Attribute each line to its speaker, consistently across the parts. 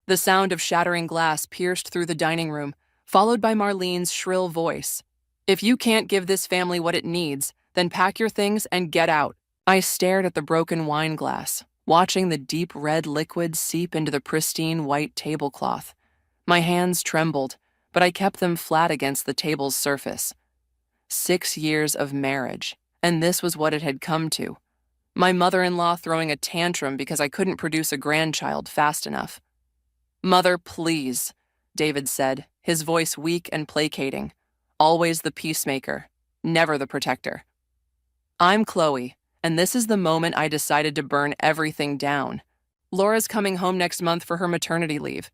Speaker 1: The sound of shattering glass pierced through the dining room, followed by Marlene's shrill voice. "If you can't give this family what it needs, then pack your things and get out." I stared at the broken wine glass, watching the deep red liquid seep into the pristine white tablecloth. My hands trembled, but I kept them flat against the table's surface. 6 years of marriage, and this was what it had come to. My mother-in-law throwing a tantrum because I couldn't produce a grandchild fast enough. "Mother, please," David said, his voice weak and placating. Always the peacemaker, never the protector. "I'm Chloe, and this is the moment I decided to burn everything down. Laura's coming home next month for her maternity leave,"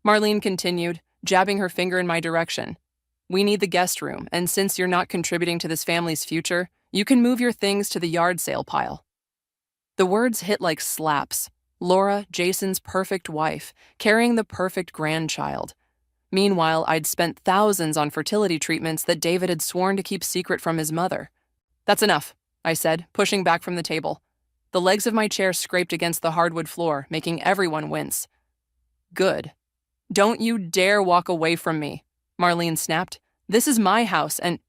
Speaker 1: Marlene continued, jabbing her finger in my direction. "We need the guest room, and since you're not contributing to this family's future, you can move your things to the yard sale pile." The words hit like slaps. Laura, Jason's perfect wife, carrying the perfect grandchild. Meanwhile, I'd spent thousands on fertility treatments that David had sworn to keep secret from his mother. "That's enough," I said, pushing back from the table. The legs of my chair scraped against the hardwood floor, making everyone wince. "Good. Don't you dare walk away from me," Marlene snapped. "This is my house, and..."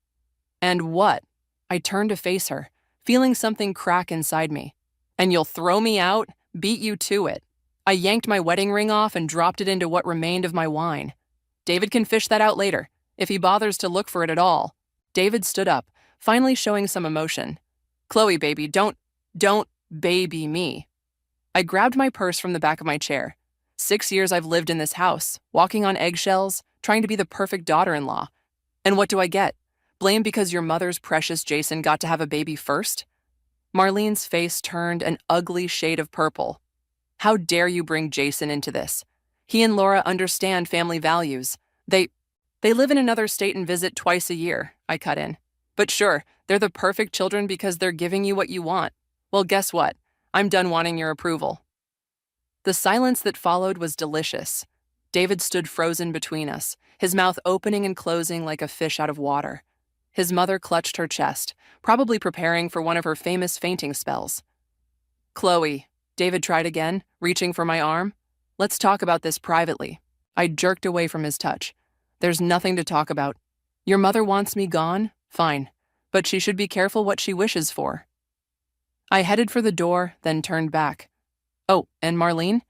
Speaker 1: "And what?" I turned to face her, feeling something crack inside me. "And you'll throw me out? Beat you to it." I yanked my wedding ring off and dropped it into what remained of my wine. "David can fish that out later, if he bothers to look for it at all." David stood up, finally showing some emotion. "Chloe, baby, don't baby me." I grabbed my purse from the back of my chair. 6 years I've lived in this house, walking on eggshells, trying to be the perfect daughter-in-law. And what do I get? Blame because your mother's precious Jason got to have a baby first? Marlene's face turned an ugly shade of purple. "How dare you bring Jason into this? He and Laura understand family values. They live in another state and visit twice a year," I cut in. "But sure, they're the perfect children because they're giving you what you want. Well, guess what? I'm done wanting your approval." The silence that followed was delicious. David stood frozen between us, his mouth opening and closing like a fish out of water. His mother clutched her chest, probably preparing for one of her famous fainting spells. "Chloe," David tried again, reaching for my arm. "Let's talk about this privately." I jerked away from his touch. "There's nothing to talk about. Your mother wants me gone? Fine. But she should be careful what she wishes for." I headed for the door, then turned back. "Oh, and Marlene?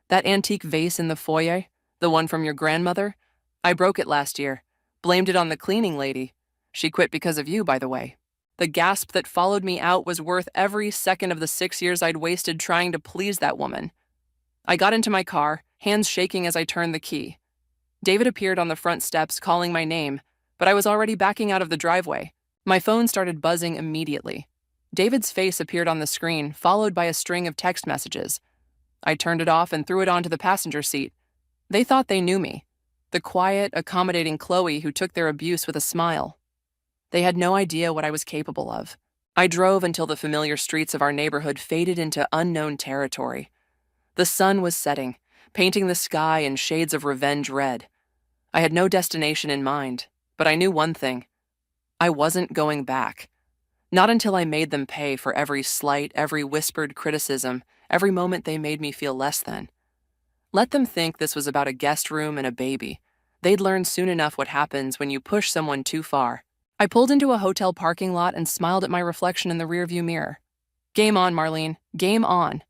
Speaker 1: That antique vase in the foyer, the one from your grandmother? I broke it last year. Blamed it on the cleaning lady. She quit because of you, by the way." The gasp that followed me out was worth every second of the 6 years I'd wasted trying to please that woman. I got into my car, hands shaking as I turned the key. David appeared on the front steps calling my name, but I was already backing out of the driveway. My phone started buzzing immediately. David's face appeared on the screen, followed by a string of text messages. I turned it off and threw it onto the passenger seat. They thought they knew me. The quiet, accommodating Chloe who took their abuse with a smile. They had no idea what I was capable of. I drove until the familiar streets of our neighborhood faded into unknown territory. The sun was setting, painting the sky in shades of revenge red. I had no destination in mind, but I knew one thing. I wasn't going back. Not until I made them pay for every slight, every whispered criticism, every moment they made me feel less than. Let them think this was about a guest room and a baby. They'd learn soon enough what happens when you push someone too far. I pulled into a hotel parking lot and smiled at my reflection in the rearview mirror. Game on, Marlene. Game on.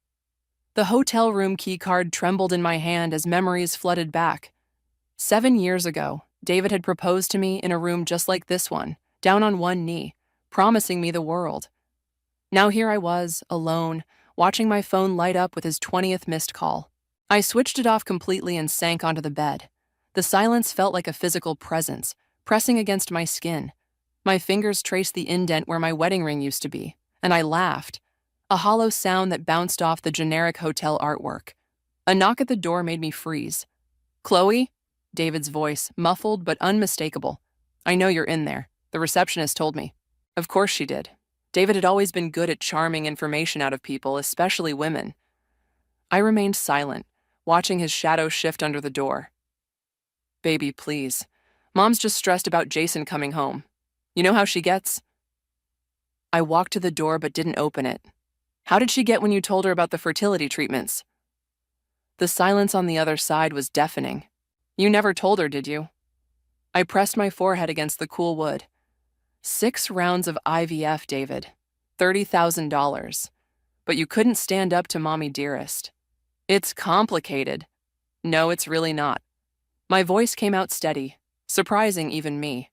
Speaker 1: The hotel room key card trembled in my hand as memories flooded back. 7 years ago, David had proposed to me in a room just like this one, down on one knee, promising me the world. Now here I was, alone, watching my phone light up with his 20th missed call. I switched it off completely and sank onto the bed. The silence felt like a physical presence, pressing against my skin. My fingers traced the indent where my wedding ring used to be, and I laughed, a hollow sound that bounced off the generic hotel artwork. A knock at the door made me freeze. "Chloe?" David's voice, muffled but unmistakable. "I know you're in there. The receptionist told me." Of course she did. David had always been good at charming information out of people, especially women. I remained silent, watching his shadow shift under the door. "Baby, please. Mom's just stressed about Jason coming home. You know how she gets?" I walked to the door but didn't open it. "How did she get when you told her about the fertility treatments?" The silence on the other side was deafening. You never told her, did you? I pressed my forehead against the cool wood. 6 rounds of IVF, David. $30,000. But you couldn't stand up to Mommy Dearest. It's complicated. No, it's really not. My voice came out steady, surprising even me.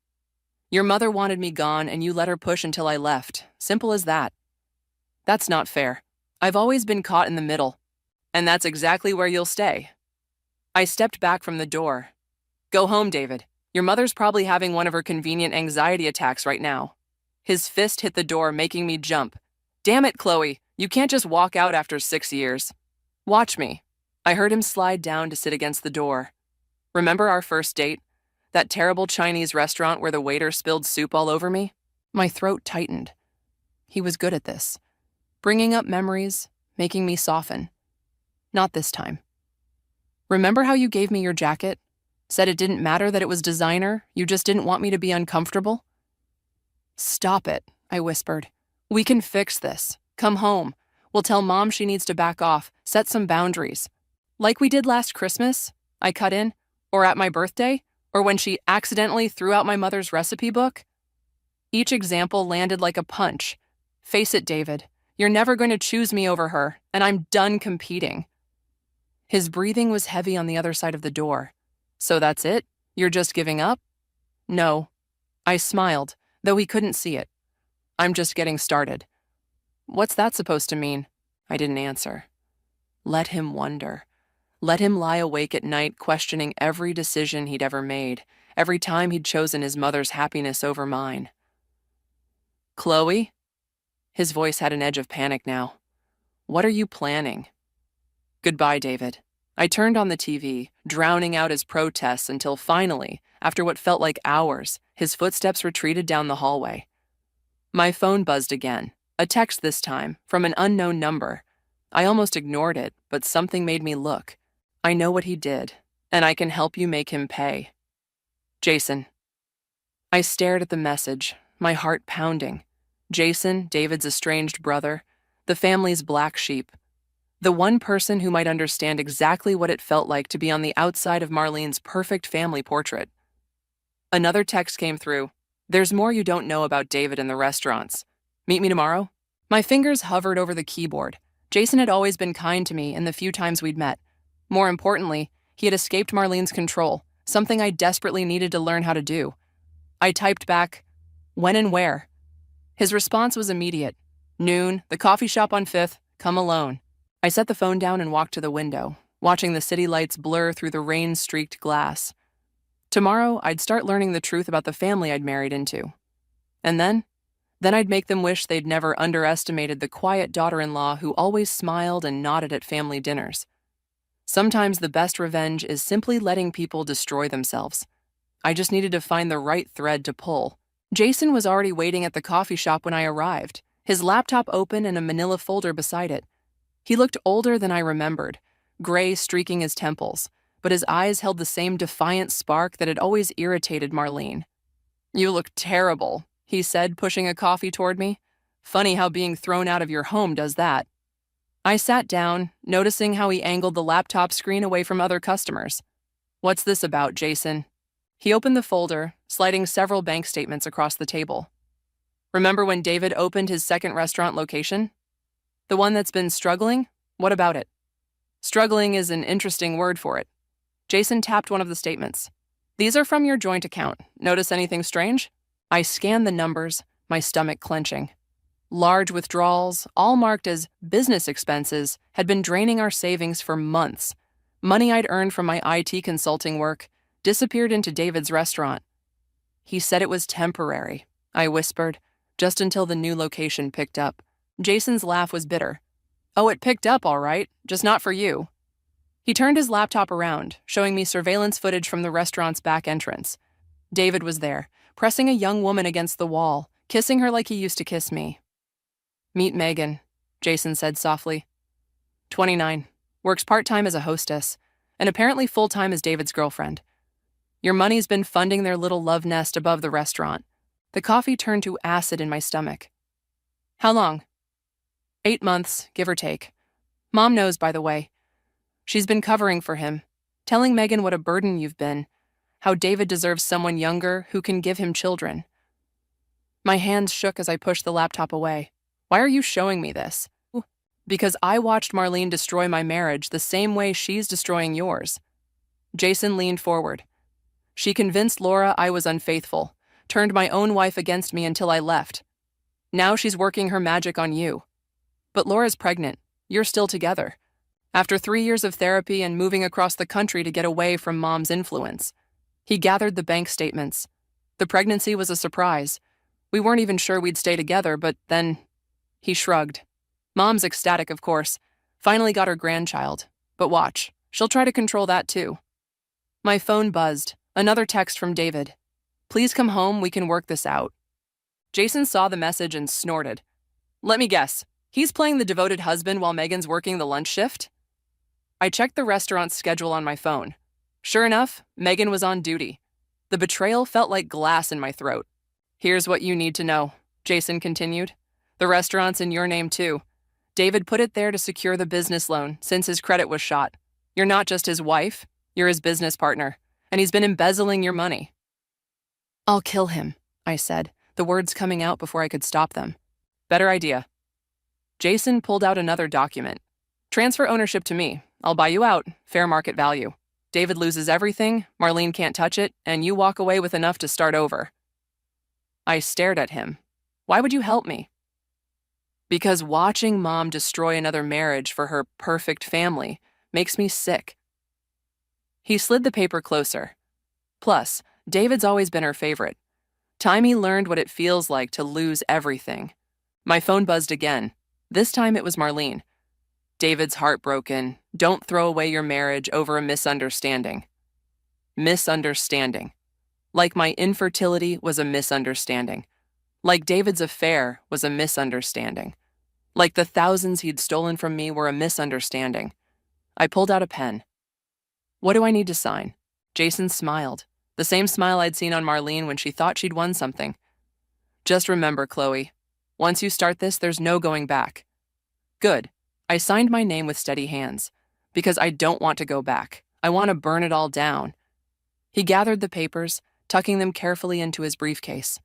Speaker 1: Your mother wanted me gone and you let her push until I left. Simple as that. That's not fair. I've always been caught in the middle. And that's exactly where you'll stay. I stepped back from the door. Go home, David. Your mother's probably having one of her convenient anxiety attacks right now. His fist hit the door, making me jump. Damn it, Chloe. You can't just walk out after 6 years. Watch me. I heard him slide down to sit against the door. Remember our first date? That terrible Chinese restaurant where the waiter spilled soup all over me? My throat tightened. He was good at this. Bringing up memories, making me soften. Not this time. Remember how you gave me your jacket? Said it didn't matter that it was designer, you just didn't want me to be uncomfortable? Stop it, I whispered. We can fix this. Come home. We'll tell Mom she needs to back off, set some boundaries. Like we did last Christmas, I cut in, or at my birthday, or when she accidentally threw out my mother's recipe book. Each example landed like a punch. Face it, David. You're never going to choose me over her, and I'm done competing. His breathing was heavy on the other side of the door. So that's it? You're just giving up? No. I smiled, though he couldn't see it. I'm just getting started. What's that supposed to mean? I didn't answer. Let him wonder. Let him lie awake at night questioning every decision he'd ever made, every time he'd chosen his mother's happiness over mine. Chloe? His voice had an edge of panic now. What are you planning? Goodbye, David. I turned on the TV, drowning out his protests until finally, after what felt like hours, his footsteps retreated down the hallway. My phone buzzed again, a text this time, from an unknown number. I almost ignored it, but something made me look. I know what he did, and I can help you make him pay. Jason. I stared at the message, my heart pounding. Jason, David's estranged brother, the family's black sheep. The one person who might understand exactly what it felt like to be on the outside of Marlene's perfect family portrait. Another text came through. There's more you don't know about David and the restaurants. Meet me tomorrow? My fingers hovered over the keyboard. Jason had always been kind to me in the few times we'd met. More importantly, he had escaped Marlene's control, something I desperately needed to learn how to do. I typed back, when and where? His response was immediate. Noon, the coffee shop on 5th, come alone. I set the phone down and walked to the window, watching the city lights blur through the rain-streaked glass. Tomorrow, I'd start learning the truth about the family I'd married into. And then I'd make them wish they'd never underestimated the quiet daughter-in-law who always smiled and nodded at family dinners. Sometimes the best revenge is simply letting people destroy themselves. I just needed to find the right thread to pull. Jason was already waiting at the coffee shop when I arrived, his laptop open and a manila folder beside it. He looked older than I remembered, gray streaking his temples, but his eyes held the same defiant spark that had always irritated Marlene. You look terrible, he said, pushing a coffee toward me. Funny how being thrown out of your home does that. I sat down, noticing how he angled the laptop screen away from other customers. What's this about, Jason? He opened the folder, sliding several bank statements across the table. Remember when David opened his second restaurant location? The one that's been struggling? What about it? Struggling is an interesting word for it. Jason tapped one of the statements. These are from your joint account. Notice anything strange? I scanned the numbers, my stomach clenching. Large withdrawals, all marked as business expenses, had been draining our savings for months. Money I'd earned from my IT consulting work disappeared into David's restaurant. He said it was temporary, I whispered, just until the new location picked up. Jason's laugh was bitter. Oh, it picked up all right, just not for you. He turned his laptop around, showing me surveillance footage from the restaurant's back entrance. David was there, pressing a young woman against the wall, kissing her like he used to kiss me. Meet Megan, Jason said softly. 29, works part-time as a hostess, and apparently full-time as David's girlfriend. Your money's been funding their little love nest above the restaurant. The coffee turned to acid in my stomach. How long? 8 months, give or take. Mom knows, by the way. She's been covering for him, telling Megan what a burden you've been, how David deserves someone younger who can give him children. My hands shook as I pushed the laptop away. Why are you showing me this? Because I watched Marlene destroy my marriage the same way she's destroying yours. Jason leaned forward. She convinced Laura I was unfaithful, turned my own wife against me until I left. Now she's working her magic on you. But Laura's pregnant. You're still together. After 3 years of therapy and moving across the country to get away from Mom's influence. He gathered the bank statements. The pregnancy was a surprise. We weren't even sure we'd stay together, but then he shrugged. Mom's ecstatic, of course. Finally got her grandchild. But watch, she'll try to control that too. My phone buzzed. Another text from David. Please come home, we can work this out. Jason saw the message and snorted. Let me guess, he's playing the devoted husband while Megan's working the lunch shift? I checked the restaurant's schedule on my phone. Sure enough, Megan was on duty. The betrayal felt like glass in my throat. Here's what you need to know, Jason continued. The restaurant's in your name too. David put it there to secure the business loan since his credit was shot. You're not just his wife, you're his business partner, and he's been embezzling your money. I'll kill him, I said, the words coming out before I could stop them. Better idea. Jason pulled out another document. Transfer ownership to me. I'll buy you out, fair market value. David loses everything, Marlene can't touch it, and you walk away with enough to start over. I stared at him. Why would you help me? Because watching Mom destroy another marriage for her perfect family makes me sick. He slid the paper closer. Plus, David's always been her favorite. Time he learned what it feels like to lose everything. My phone buzzed again. This time it was Marlene. David's heartbroken. Don't throw away your marriage over a misunderstanding. Misunderstanding. Like my infertility was a misunderstanding. Like David's affair was a misunderstanding. Like the thousands he'd stolen from me were a misunderstanding. I pulled out a pen. What do I need to sign? Jason smiled. The same smile I'd seen on Marlene when she thought she'd won something. Just remember, Chloe, once you start this, there's no going back. Good. I signed my name with steady hands, because I don't want to go back. I want to burn it all down. He gathered the papers, tucking them carefully into his briefcase.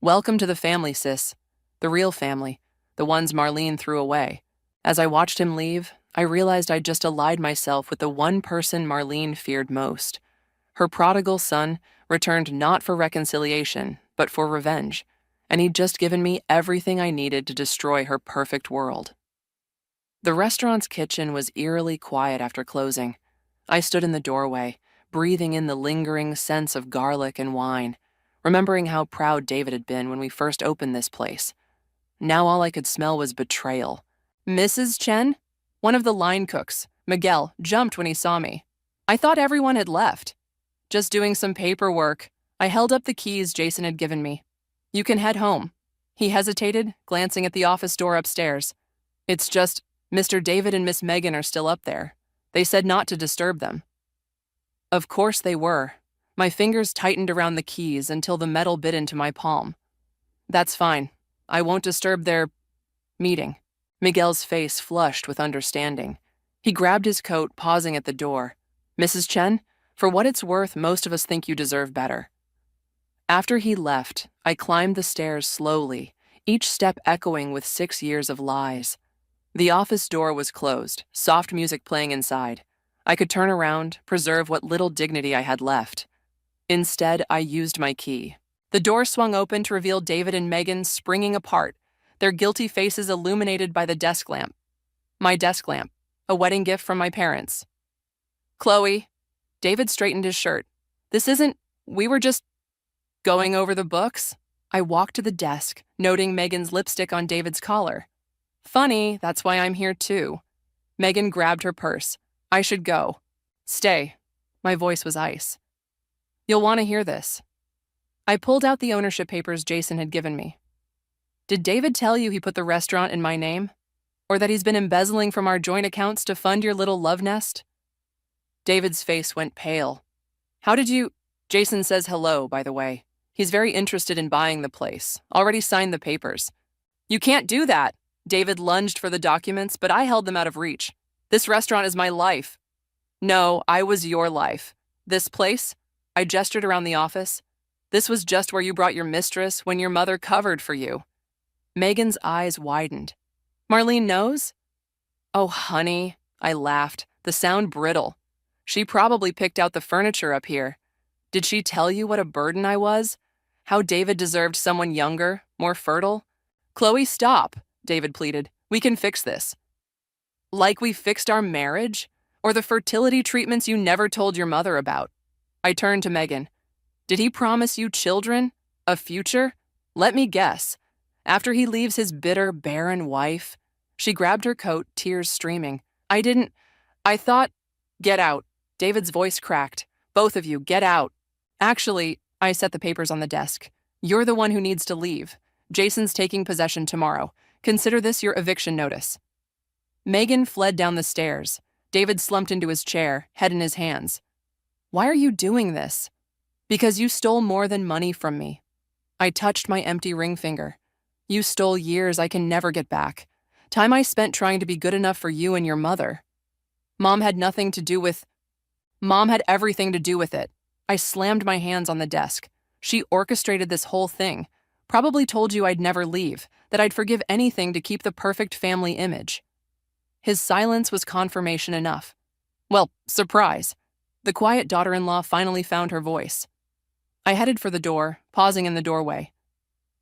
Speaker 1: Welcome to the family, sis. The real family, the ones Marlene threw away. As I watched him leave, I realized I'd just allied myself with the one person Marlene feared most. Her prodigal son returned not for reconciliation, but for revenge, and he'd just given me everything I needed to destroy her perfect world. The restaurant's kitchen was eerily quiet after closing. I stood in the doorway, breathing in the lingering sense of garlic and wine, remembering how proud David had been when we first opened this place. Now all I could smell was betrayal. Mrs. Chen? One of the line cooks, Miguel, jumped when he saw me. I thought everyone had left. Just doing some paperwork. I held up the keys Jason had given me. You can head home. He hesitated, glancing at the office door upstairs. It's just, Mr. David and Miss Megan are still up there. They said not to disturb them. Of course they were. My fingers tightened around the keys until the metal bit into my palm. That's fine. I won't disturb their meeting. Miguel's face flushed with understanding. He grabbed his coat, pausing at the door. Mrs. Chen, for what it's worth, most of us think you deserve better. After he left, I climbed the stairs slowly, each step echoing with 6 years of lies. The office door was closed, soft music playing inside. I could turn around, preserve what little dignity I had left. Instead, I used my key. The door swung open to reveal David and Megan springing apart, their guilty faces illuminated by the desk lamp. My desk lamp, a wedding gift from my parents. Chloe. David straightened his shirt. We were just going over the books. I walked to the desk, noting Megan's lipstick on David's collar. Funny, that's why I'm here too. Megan grabbed her purse. I should go. Stay. My voice was ice. You'll want to hear this. I pulled out the ownership papers Jason had given me. Did David tell you he put the restaurant in my name? Or that he's been embezzling from our joint accounts to fund your little love nest? David's face went pale. How did you... Jason says hello, by the way. He's very interested in buying the place. Already signed the papers. You can't do that. David lunged for the documents, but I held them out of reach. This restaurant is my life. No, I was your life. This place? I gestured around the office. This was just where you brought your mistress when your mother covered for you. Megan's eyes widened. Marlene knows? Oh, honey, I laughed, the sound brittle. She probably picked out the furniture up here. Did she tell you what a burden I was? How David deserved someone younger, more fertile? Chloe, stop, David pleaded. We can fix this. Like we fixed our marriage? Or the fertility treatments you never told your mother about? I turned to Megan. Did he promise you children? A future? Let me guess. After he leaves his bitter, barren wife? She grabbed her coat, tears streaming. I thought, get out. David's voice cracked. Both of you, get out. Actually, I set the papers on the desk. You're the one who needs to leave. Jason's taking possession tomorrow. Consider this your eviction notice. Megan fled down the stairs. David slumped into his chair, head in his hands. Why are you doing this? Because you stole more than money from me. I touched my empty ring finger. You stole years I can never get back. Time I spent trying to be good enough for you and your mother. Mom had everything to do with it. I slammed my hands on the desk. She orchestrated this whole thing. Probably told you I'd never leave, that I'd forgive anything to keep the perfect family image. His silence was confirmation enough. Well, surprise. The quiet daughter-in-law finally found her voice. I headed for the door, pausing in the doorway.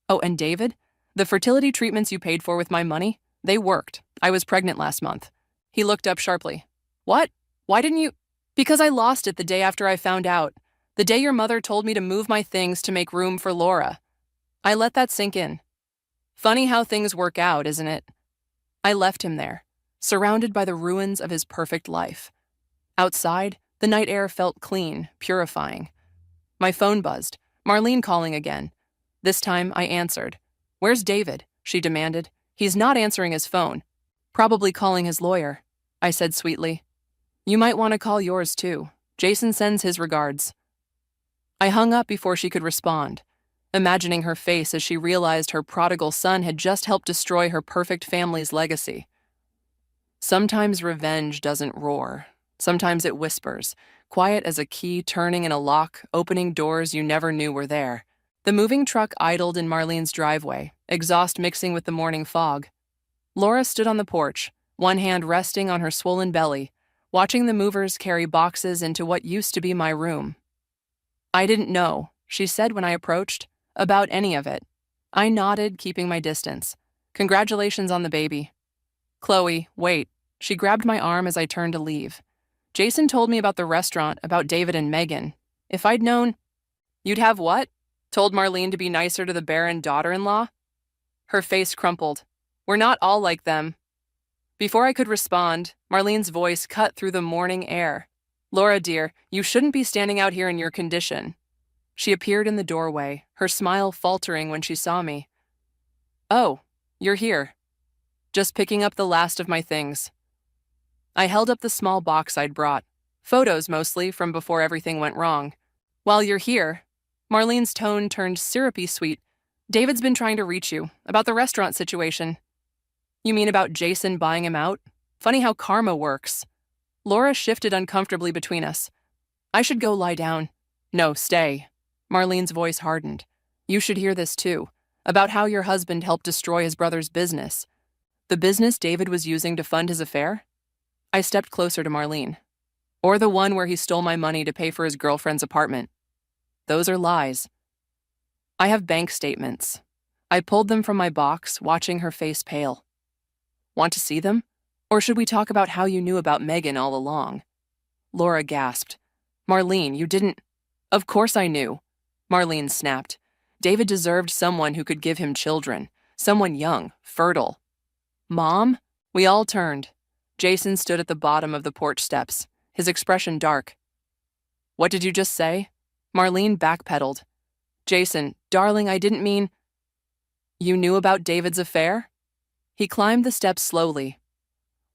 Speaker 1: Oh, and David? The fertility treatments you paid for with my money? They worked. I was pregnant last month. He looked up sharply. What? Why didn't you? Because I lost it the day after I found out. The day your mother told me to move my things to make room for Laura. I let that sink in. Funny how things work out, isn't it? I left him there, surrounded by the ruins of his perfect life. Outside, the night air felt clean, purifying. My phone buzzed, Marlene calling again. This time, I answered. Where's David? She demanded. He's not answering his phone. Probably calling his lawyer, I said sweetly. You might want to call yours too. Jason sends his regards. I hung up before she could respond, imagining her face as she realized her prodigal son had just helped destroy her perfect family's legacy. Sometimes revenge doesn't roar. Sometimes it whispers, quiet as a key turning in a lock, opening doors you never knew were there. The moving truck idled in Marlene's driveway, exhaust mixing with the morning fog. Laura stood on the porch, one hand resting on her swollen belly, watching the movers carry boxes into what used to be my room. I didn't know, she said when I approached, about any of it. I nodded, keeping my distance. Congratulations on the baby. Chloe, wait. She grabbed my arm as I turned to leave. Jason told me about the restaurant, about David and Megan. If I'd known... You'd have what? Told Marlene to be nicer to the barren daughter-in-law? Her face crumpled. We're not all like them. Before I could respond, Marlene's voice cut through the morning air. Laura, dear, you shouldn't be standing out here in your condition. She appeared in the doorway, her smile faltering when she saw me. Oh, you're here. Just picking up the last of my things. I held up the small box I'd brought, photos mostly from before everything went wrong. While you're here, Marlene's tone turned syrupy sweet. David's been trying to reach you, about the restaurant situation. You mean about Jason buying him out? Funny how karma works. Laura shifted uncomfortably between us. I should go lie down. No, stay. Marlene's voice hardened. You should hear this too, about how your husband helped destroy his brother's business. The business David was using to fund his affair? I stepped closer to Marlene. Or the one where he stole my money to pay for his girlfriend's apartment. Those are lies. I have bank statements. I pulled them from my box, watching her face pale. Want to see them? Or should we talk about how you knew about Megan all along? Laura gasped. Marlene, you didn't... Of course I knew. Marlene snapped. David deserved someone who could give him children. Someone young, fertile. Mom? We all turned. Jason stood at the bottom of the porch steps, his expression dark. What did you just say? Marlene backpedaled. Jason, darling, I didn't mean... You knew about David's affair? He climbed the steps slowly.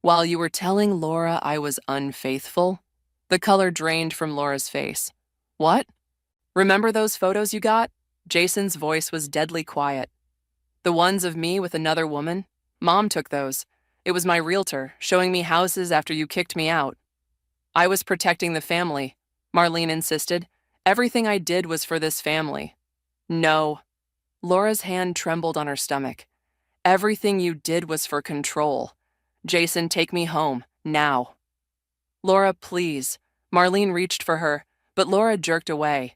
Speaker 1: While you were telling Laura I was unfaithful? The color drained from Laura's face. What? Remember those photos you got? Jason's voice was deadly quiet. The ones of me with another woman? Mom took those. It was my realtor, showing me houses after you kicked me out. I was protecting the family, Marlene insisted. Everything I did was for this family. No. Laura's hand trembled on her stomach. Everything you did was for control. Jason, take me home, now. Laura, please. Marlene reached for her, but Laura jerked away.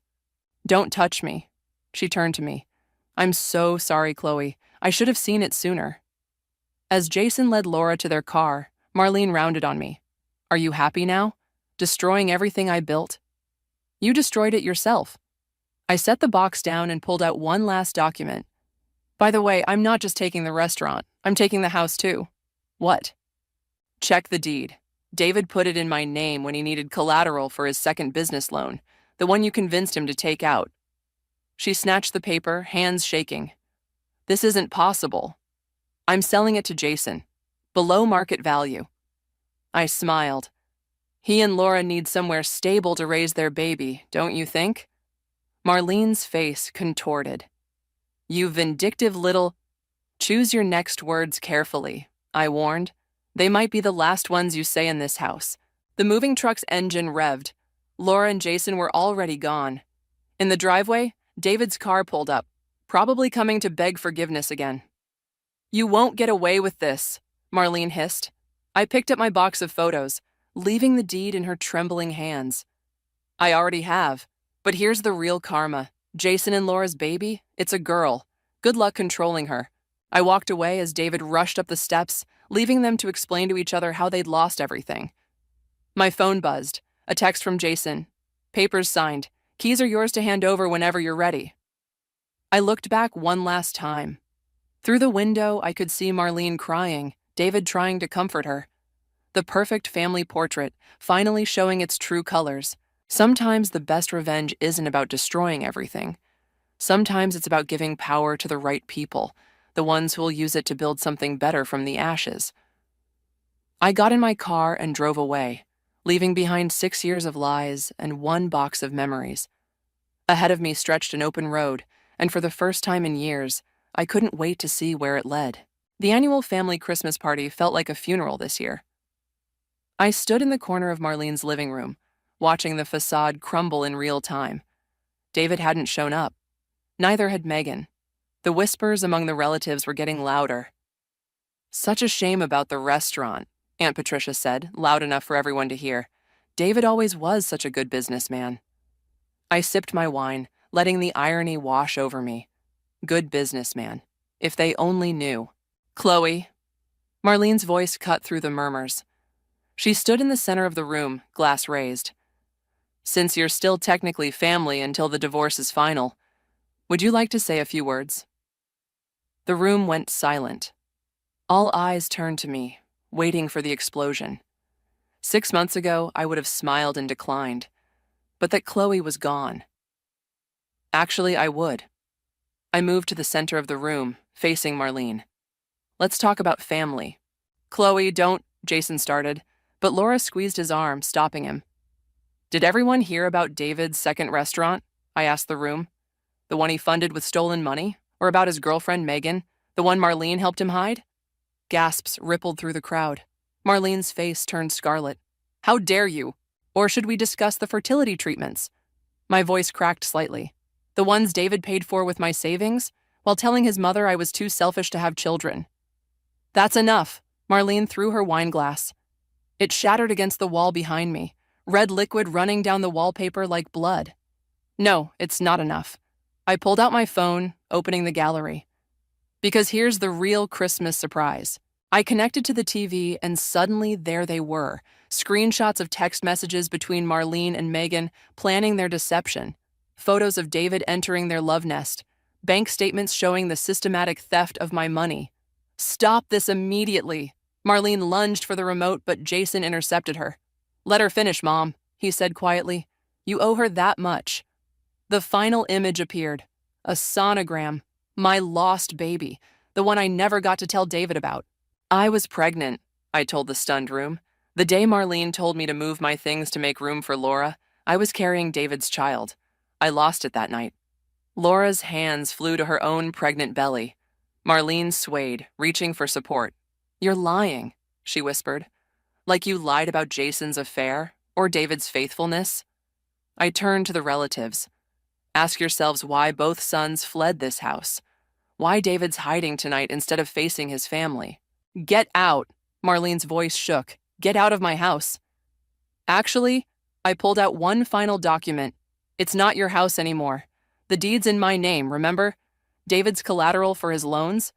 Speaker 1: Don't touch me. She turned to me. I'm so sorry, Chloe. I should have seen it sooner. As Jason led Laura to their car, Marlene rounded on me. Are you happy now? Destroying everything I built? You destroyed it yourself. I set the box down and pulled out one last document. By the way, I'm not just taking the restaurant. I'm taking the house too. What? Check the deed. David put it in my name when he needed collateral for his second business loan, the one you convinced him to take out. She snatched the paper, hands shaking. This isn't possible. I'm selling it to Jason. Below market value. I smiled. He and Laura need somewhere stable to raise their baby, don't you think? Marlene's face contorted. You vindictive little... Choose your next words carefully, I warned. They might be the last ones you say in this house. The moving truck's engine revved. Laura and Jason were already gone. In the driveway, David's car pulled up, probably coming to beg forgiveness again. You won't get away with this, Marlene hissed. I picked up my box of photos, leaving the deed in her trembling hands. I already have, but here's the real karma. Jason and Laura's baby, it's a girl. Good luck controlling her. I walked away as David rushed up the steps, leaving them to explain to each other how they'd lost everything. My phone buzzed. A text from Jason. Papers signed. Keys are yours to hand over whenever you're ready. I looked back one last time. Through the window, I could see Marlene crying, David trying to comfort her. The perfect family portrait, finally showing its true colors. Sometimes the best revenge isn't about destroying everything. Sometimes it's about giving power to the right people, the ones who will use it to build something better from the ashes. I got in my car and drove away, leaving behind 6 years of lies and one box of memories. Ahead of me stretched an open road, and for the first time in years, I couldn't wait to see where it led. The annual family Christmas party felt like a funeral this year. I stood in the corner of Marlene's living room, watching the facade crumble in real time. David hadn't shown up. Neither had Megan. The whispers among the relatives were getting louder. Such a shame about the restaurant, Aunt Patricia said, loud enough for everyone to hear. David always was such a good businessman. I sipped my wine, letting the irony wash over me. Good businessman. If they only knew. Chloe. Marlene's voice cut through the murmurs. She stood in the center of the room, glass raised. Since you're still technically family until the divorce is final, would you like to say a few words? The room went silent. All eyes turned to me, waiting for the explosion. 6 months ago, I would have smiled and declined, but that Chloe was gone. Actually, I would. I moved to the center of the room, facing Marlene. Let's talk about family. Chloe, don't, Jason started, but Laura squeezed his arm, stopping him. Did everyone hear about David's second restaurant? I asked the room. The one he funded with stolen money? Or about his girlfriend, Megan, the one Marlene helped him hide? Gasps rippled through the crowd. Marlene's face turned scarlet. How dare you? Or should we discuss the fertility treatments? My voice cracked slightly. The ones David paid for with my savings, while telling his mother I was too selfish to have children. That's enough. Marlene threw her wine glass. It shattered against the wall behind me, red liquid running down the wallpaper like blood. No, it's not enough. I pulled out my phone, opening the gallery. Because here's the real Christmas surprise. I connected to the TV and suddenly there they were, screenshots of text messages between Marlene and Megan planning their deception, photos of David entering their love nest, bank statements showing the systematic theft of my money. Stop this immediately. Marlene lunged for the remote, but Jason intercepted her. Let her finish, Mom, he said quietly. You owe her that much. The final image appeared. A sonogram. My lost baby. The one I never got to tell David about. I was pregnant, I told the stunned room. The day Marlene told me to move my things to make room for Laura, I was carrying David's child. I lost it that night. Laura's hands flew to her own pregnant belly. Marlene swayed, reaching for support. You're lying. she whispered. Like you lied about Jason's affair or David's faithfulness? I turned to the relatives. Ask yourselves why both sons fled this house. Why David's hiding tonight instead of facing his family. Get out, Marlene's voice shook. Get out of my house. Actually, I pulled out one final document. It's not your house anymore. The deed's in my name, remember? David's collateral for his loans.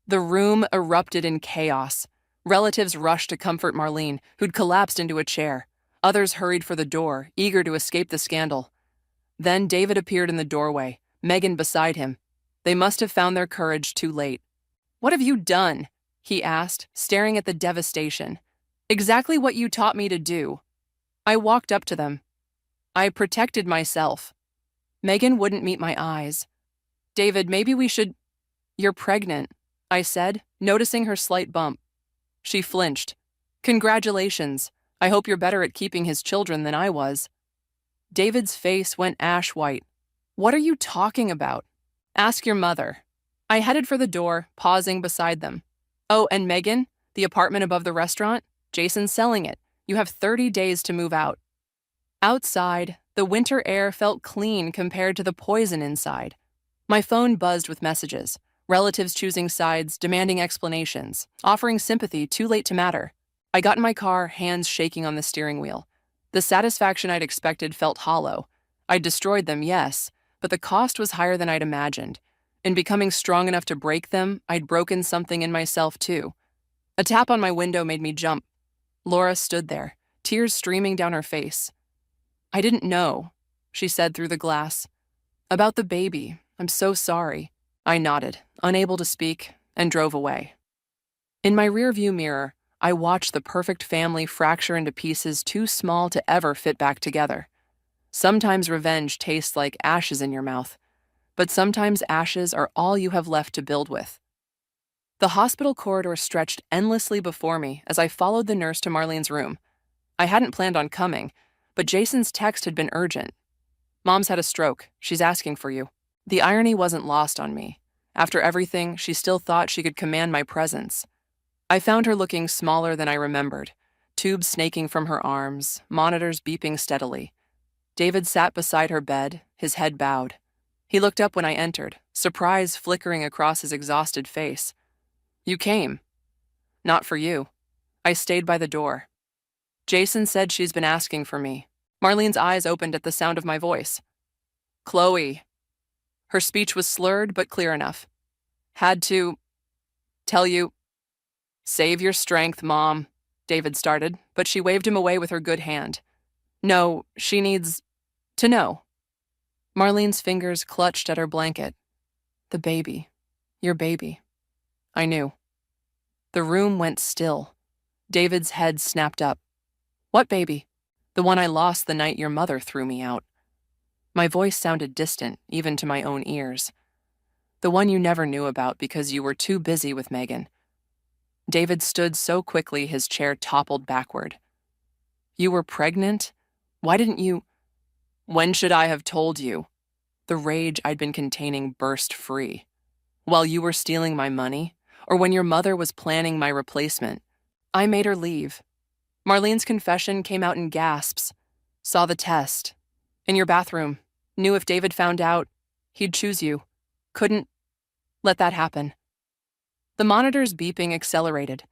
Speaker 1: The room erupted in chaos. Relatives rushed to comfort Marlene, who'd collapsed into a chair. Others hurried for the door, eager to escape the scandal. Then David appeared in the doorway, Megan beside him. They must have found their courage too late. What have you done? He asked, staring at the devastation. Exactly what you taught me to do. I walked up to them. I protected myself. Megan wouldn't meet my eyes. David, maybe we should... You're pregnant, I said, noticing her slight bump. She flinched. Congratulations. I hope you're better at keeping his children than I was. David's face went ash white. What are you talking about? Ask your mother. I headed for the door, pausing beside them. Oh, and Megan, the apartment above the restaurant? Jason's selling it. You have 30 days to move out. Outside, the winter air felt clean compared to the poison inside. My phone buzzed with messages. Relatives choosing sides, demanding explanations, offering sympathy too late to matter. I got in my car, hands shaking on the steering wheel. The satisfaction I'd expected felt hollow. I'd destroyed them, yes, but the cost was higher than I'd imagined. In becoming strong enough to break them, I'd broken something in myself too. A tap on my window made me jump. Laura stood there, tears streaming down her face. I didn't know, she said through the glass. About the baby, I'm so sorry. I nodded, unable to speak, and drove away. In my rearview mirror, I watched the perfect family fracture into pieces too small to ever fit back together. Sometimes revenge tastes like ashes in your mouth, but sometimes ashes are all you have left to build with. The hospital corridor stretched endlessly before me as I followed the nurse to Marlene's room. I hadn't planned on coming, but Jason's text had been urgent. Mom's had a stroke. She's asking for you. The irony wasn't lost on me. After everything, she still thought she could command my presence. I found her looking smaller than I remembered, tubes snaking from her arms, monitors beeping steadily. David sat beside her bed, his head bowed. He looked up when I entered, surprise flickering across his exhausted face. You came. Not for you. I stayed by the door. Jason said she's been asking for me. Marlene's eyes opened at the sound of my voice. Chloe. Her speech was slurred but clear enough. Had to tell you. Save your strength, Mom, David started, but she waved him away with her good hand. No, she needs to know. Marlene's fingers clutched at her blanket. The baby. Your baby. I knew. The room went still. David's head snapped up. What baby? The one I lost the night your mother threw me out. My voice sounded distant, even to my own ears. The one you never knew about because you were too busy with Megan. David stood so quickly his chair toppled backward. You were pregnant? Why didn't you? When should I have told you? The rage I'd been containing burst free. While you were stealing my money, or when your mother was planning my replacement. I made her leave. Marlene's confession came out in gasps. Saw the test. In your bathroom. Knew if David found out, he'd choose you. Couldn't let that happen. The monitor's beeping accelerated.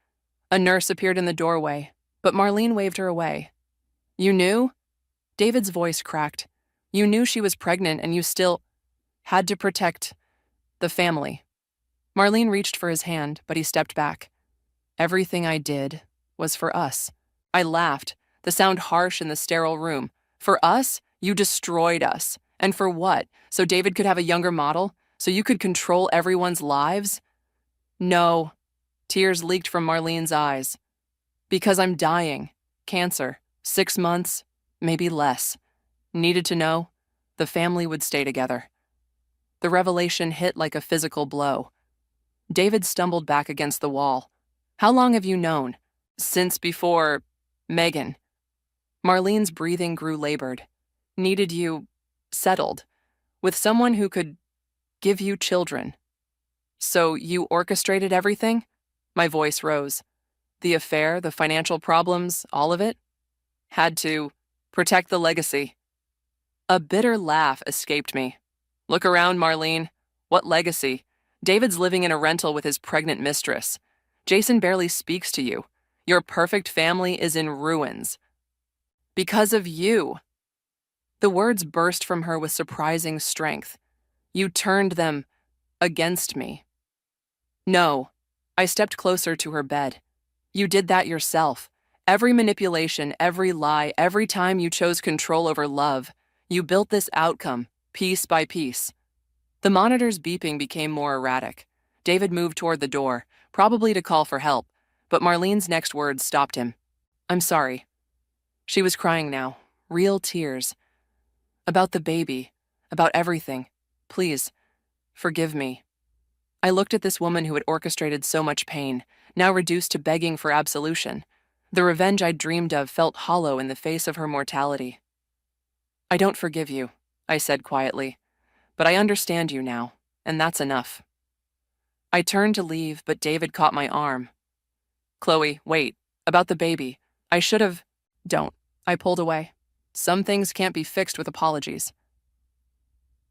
Speaker 1: A nurse appeared in the doorway, but Marlene waved her away. You knew? David's voice cracked. You knew she was pregnant and you still had to protect the family. Marlene reached for his hand, but he stepped back. Everything I did was for us. I laughed, the sound harsh in the sterile room. For us? You destroyed us. And for what? So David could have a younger model? So you could control everyone's lives? No. Tears leaked from Marlene's eyes. Because I'm dying. Cancer. 6 months, maybe less. Needed to know? The family would stay together. The revelation hit like a physical blow. David stumbled back against the wall. How long have you known? Since before Megan. Marlene's breathing grew labored. Needed you settled. With someone who could give you children. So you orchestrated everything? My voice rose. The affair, the financial problems, all of it. Had to protect the legacy. A bitter laugh escaped me. Look around, Marlene. What legacy? David's living in a rental with his pregnant mistress. Jason barely speaks to you. Your perfect family is in ruins. Because of you. The words burst from her with surprising strength. You turned them against me. No. I stepped closer to her bed. You did that yourself. Every manipulation, every lie, every time you chose control over love, you built this outcome, piece by piece. The monitor's beeping became more erratic. David moved toward the door, probably to call for help, but Marlene's next words stopped him. I'm sorry. She was crying now, real tears. About the baby, about everything. Please, forgive me. I looked at this woman who had orchestrated so much pain, now reduced to begging for absolution. The revenge I'd dreamed of felt hollow in the face of her mortality. I don't forgive you, I said quietly, but I understand you now, and that's enough. I turned to leave, but David caught my arm. Chloe, wait, about the baby. I should have... Don't. I pulled away. Some things can't be fixed with apologies.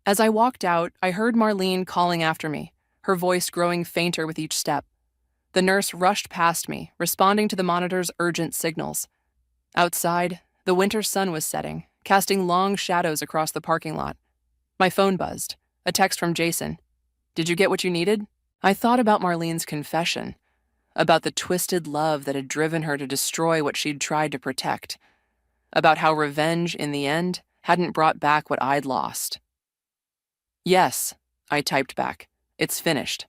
Speaker 1: As I walked out, I heard Marlene calling after me, her voice growing fainter with each step. The nurse rushed past me, responding to the monitor's urgent signals. Outside, the winter sun was setting, casting long shadows across the parking lot. My phone buzzed. A text from Jason. Did you get what you needed? I thought about Marlene's confession, about the twisted love that had driven her to destroy what she'd tried to protect, about how revenge, in the end, hadn't brought back what I'd lost. Yes, I typed back. It's finished.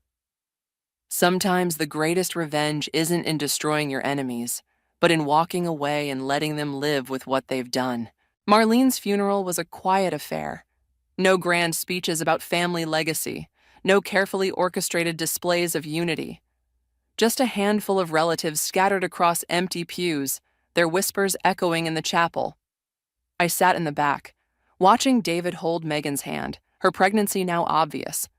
Speaker 1: Sometimes the greatest revenge isn't in destroying your enemies, but in walking away and letting them live with what they've done. Marlene's funeral was a quiet affair. No grand speeches about family legacy, no carefully orchestrated displays of unity. Just a handful of relatives scattered across empty pews, their whispers echoing in the chapel. I sat in the back, watching David hold Megan's hand, her pregnancy now obvious.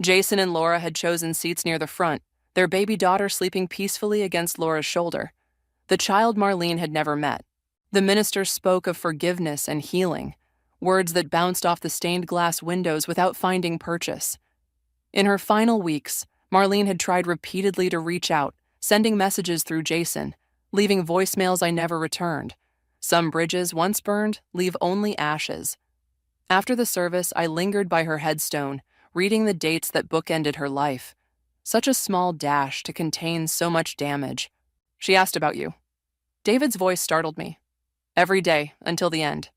Speaker 1: Jason and Laura had chosen seats near the front, their baby daughter sleeping peacefully against Laura's shoulder. The child Marlene had never met. The minister spoke of forgiveness and healing, words that bounced off the stained glass windows without finding purchase. In her final weeks, Marlene had tried repeatedly to reach out, sending messages through Jason, leaving voicemails I never returned. Some bridges, once burned, leave only ashes. After the service, I lingered by her headstone, reading the dates that bookended her life. Such a small dash to contain so much damage. She asked about you. David's voice startled me. Every day, until the end.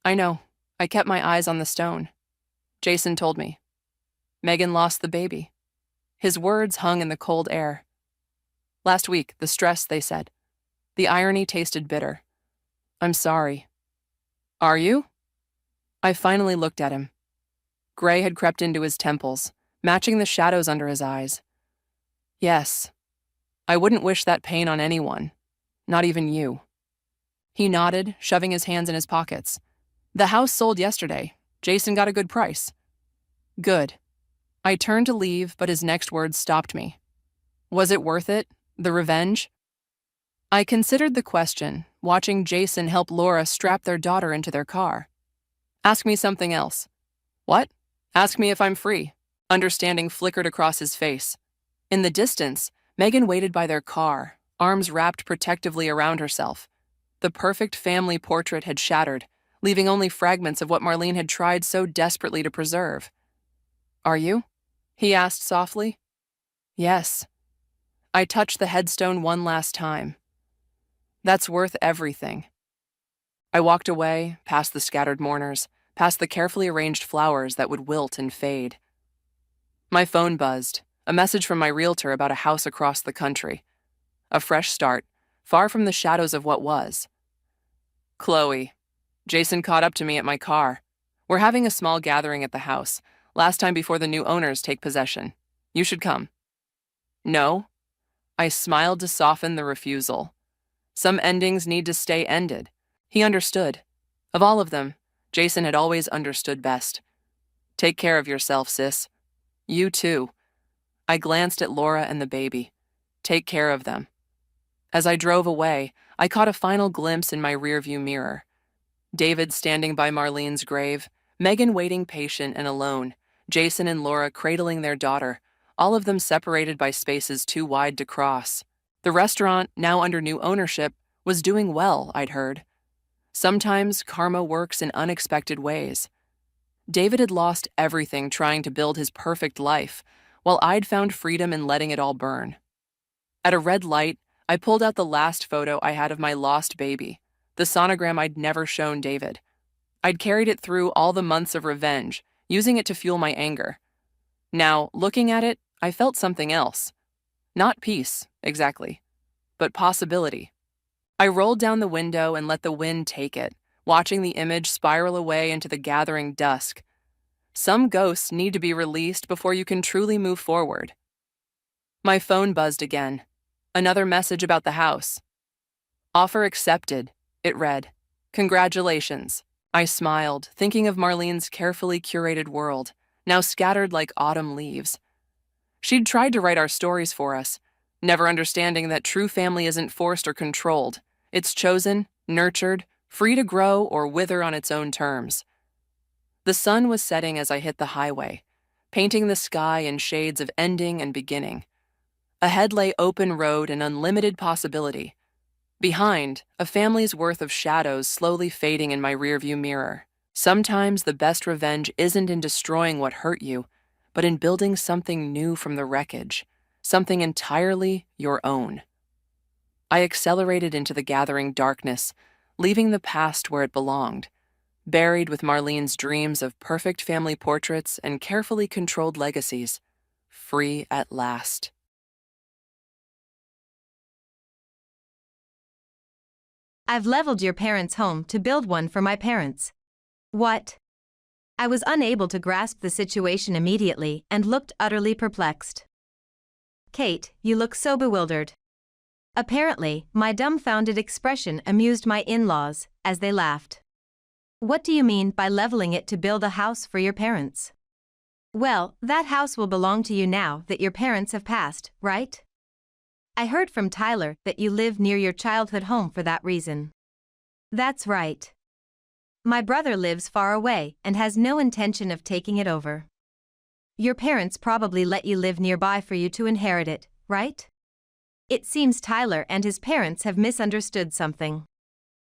Speaker 1: I know. I kept my eyes on the stone. Jason told me. Megan lost the baby. His words hung in the cold air. Last week, the stress, they said. The irony tasted bitter. I'm sorry. Are you? I finally looked at him. Gray had crept into his temples, matching the shadows under his eyes. Yes. I wouldn't wish that pain on anyone, not even you. He nodded, shoving his hands in his pockets. The house sold yesterday. Jason got a good price. Good. I turned to leave, but his next words stopped me. Was it worth it? The revenge? I considered the question, watching Jason help Laura strap their daughter into their car. Ask me something else. What? Ask me if I'm free. Understanding flickered across his face. In the distance, Megan waited by their car, arms wrapped protectively around herself. The perfect family portrait had shattered, leaving only fragments of what Marlene had tried so desperately to preserve. Are you? He asked softly. Yes. I touched the headstone one last time. That's worth everything. I walked away, past the scattered mourners, past the carefully arranged flowers that would wilt and fade. My phone buzzed, a message from my realtor about a house across the country. A fresh start, far from the shadows of what was. Chloe. Jason caught up to me at my car. We're having a small gathering at the house, last time before the new owners take possession. You should come. No. I smiled to soften the refusal. Some endings need to stay ended. He understood. Of all of them, Jason had always understood best. Take care of yourself, sis. You too. I glanced at Laura and the baby. Take care of them. As I drove away, I caught a final glimpse in my rearview mirror. David standing by Marlene's grave, Megan waiting patient and alone, Jason and Laura cradling their daughter, all of them separated by spaces too wide to cross. The restaurant, now under new ownership, was doing well, I'd heard. Sometimes karma works in unexpected ways. David had lost everything trying to build his perfect life, while I'd found freedom in letting it all burn. At a red light, I pulled out the last photo I had of my lost baby, the sonogram I'd never shown David. I'd carried it through all the months of revenge, using it to fuel my anger. Now, looking at it, I felt something else. Not peace, exactly, but possibility. I rolled down the window and let the wind take it, watching the image spiral away into the gathering dusk. Some ghosts need to be released before you can truly move forward. My phone buzzed again. Another message about the house. Offer accepted, it read. Congratulations. I smiled, thinking of Marlene's carefully curated world, now scattered like autumn leaves. She'd tried to write our stories for us, never understanding that true family isn't forced or controlled. It's chosen, nurtured, free to grow or wither on its own terms. The sun was setting as I hit the highway, painting the sky in shades of ending and beginning. Ahead lay open road and unlimited possibility. Behind, a family's worth of shadows slowly fading in my rearview mirror. Sometimes the best revenge isn't in destroying what hurt you, but in building something new from the wreckage, something entirely your own. I accelerated into the gathering darkness, leaving the past where it belonged, buried with Marlene's dreams of perfect family portraits and carefully controlled legacies, free at last.
Speaker 2: I've leveled your parents' home to build one for my parents. What? I was unable to grasp the situation immediately and looked utterly perplexed. Kate, you look so bewildered. Apparently, my dumbfounded expression amused my in-laws, as they laughed. What do you mean by leveling it to build a house for your parents? Well, that house will belong to you now that your parents have passed, right? I heard from Tyler that you live near your childhood home for that reason. That's right. My brother lives far away and has no intention of taking it over. Your parents probably let you live nearby for you to inherit it, right? It seems Tyler and his parents have misunderstood something.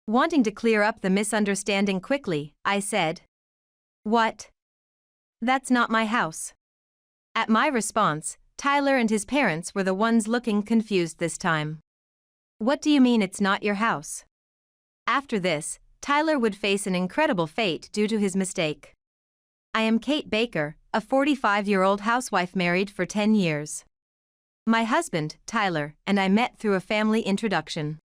Speaker 2: Wanting to clear up the misunderstanding quickly, I said, "What? That's not my house." At my response, Tyler and his parents were the ones looking confused this time. What do you mean it's not your house? After this, Tyler would face an incredible fate due to his mistake. I am Kate Baker, a 45-year-old housewife married for 10 years. My husband, Tyler, and I met through a family introduction.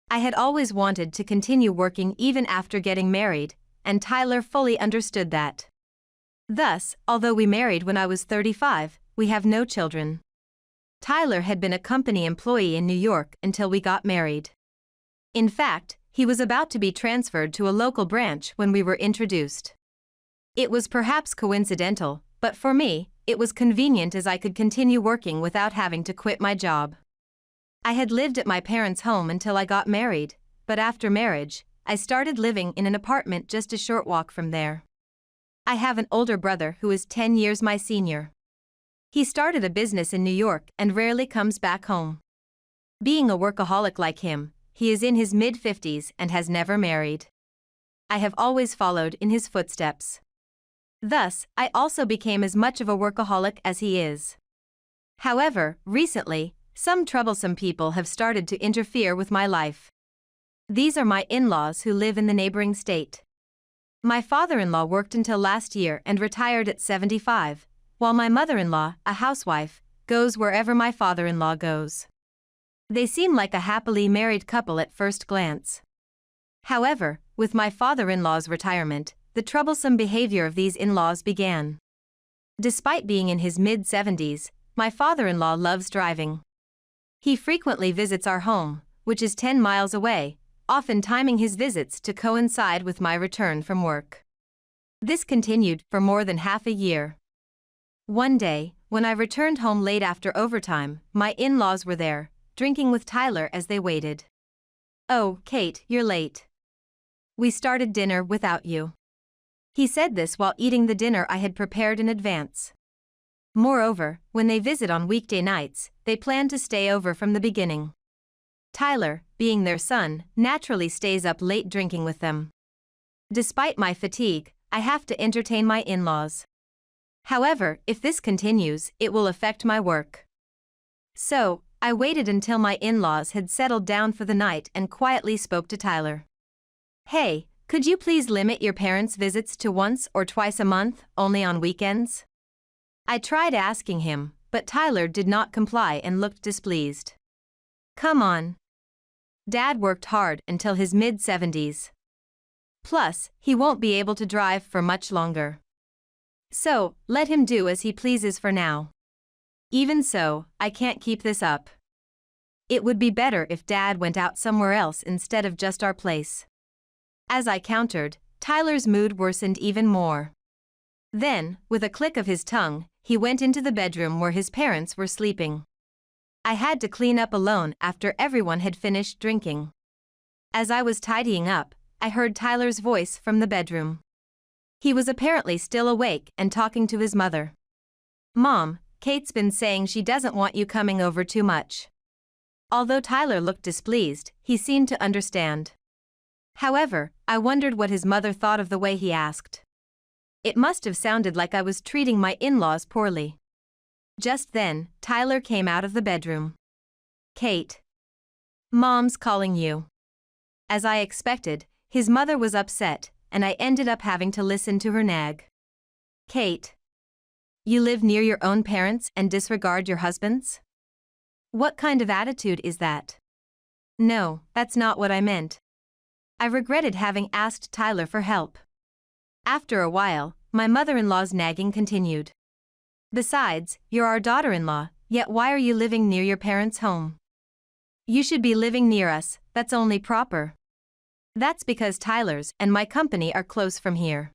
Speaker 2: I had always wanted to continue working even after getting married, and Tyler fully understood that. Thus, although we married when I was 35, we have no children. Tyler had been a company employee in New York until we got married. In fact, he was about to be transferred to a local branch when we were introduced. It was perhaps coincidental, but for me, it was convenient as I could continue working without having to quit my job. I had lived at my parents' home until I got married, but after marriage, I started living in an apartment just a short walk from there. I have an older brother who is 10 years my senior. He started a business in New York and rarely comes back home. Being a workaholic like him, he is in his mid-50s and has never married. I have always followed in his footsteps. Thus, I also became as much of a workaholic as he is. However, recently, some troublesome people have started to interfere with my life. These are my in-laws who live in the neighboring state. My father-in-law worked until last year and retired at 75, while my mother-in-law, a housewife, goes wherever my father-in-law goes. They seem like a happily married couple at first glance. However, with my father-in-law's retirement, the troublesome behavior of these in-laws began. Despite being in his mid-70s, my father-in-law loves driving. He frequently visits our home, which is 10 miles away, often timing his visits to coincide with my return from work. This continued for more than half a year. One day, when I returned home late after overtime, my in-laws were there, drinking with Tyler as they waited. "Oh, Kate, you're late. We started dinner without you." He said this while eating the dinner I had prepared in advance. Moreover, when they visit on weekday nights, they plan to stay over from the beginning. Tyler, being their son, naturally stays up late drinking with them. Despite my fatigue, I have to entertain my in-laws. However, if this continues, it will affect my work. So, I waited until my in-laws had settled down for the night and quietly spoke to Tyler. "Hey, could you please limit your parents' visits to once or twice a month, only on weekends?" I tried asking him, but Tyler did not comply and looked displeased. "Come on. Dad worked hard until his mid-70s. Plus, he won't be able to drive for much longer. So, let him do as he pleases for now. Even so, I can't keep this up. It would be better if Dad went out somewhere else instead of just our place." As I countered, Tyler's mood worsened even more. Then, with a click of his tongue, he went into the bedroom where his parents were sleeping. I had to clean up alone after everyone had finished drinking. As I was tidying up, I heard Tyler's voice from the bedroom. He was apparently still awake and talking to his mother. "Mom, Kate's been saying she doesn't want you coming over too much." Although Tyler looked displeased, he seemed to understand. However, I wondered what his mother thought of the way he asked. It must have sounded like I was treating my in-laws poorly. Just then, Tyler came out of the bedroom. "Kate. Mom's calling you." As I expected, his mother was upset, and I ended up having to listen to her nag. "Kate. You live near your own parents and disregard your husband's? What kind of attitude is that?" "No, that's not what I meant." I regretted having asked Tyler for help. After a while, my mother-in-law's nagging continued. "Besides, you're our daughter-in-law, yet why are you living near your parents' home? You should be living near us, that's only proper." "That's because Tyler's and my company are close from here."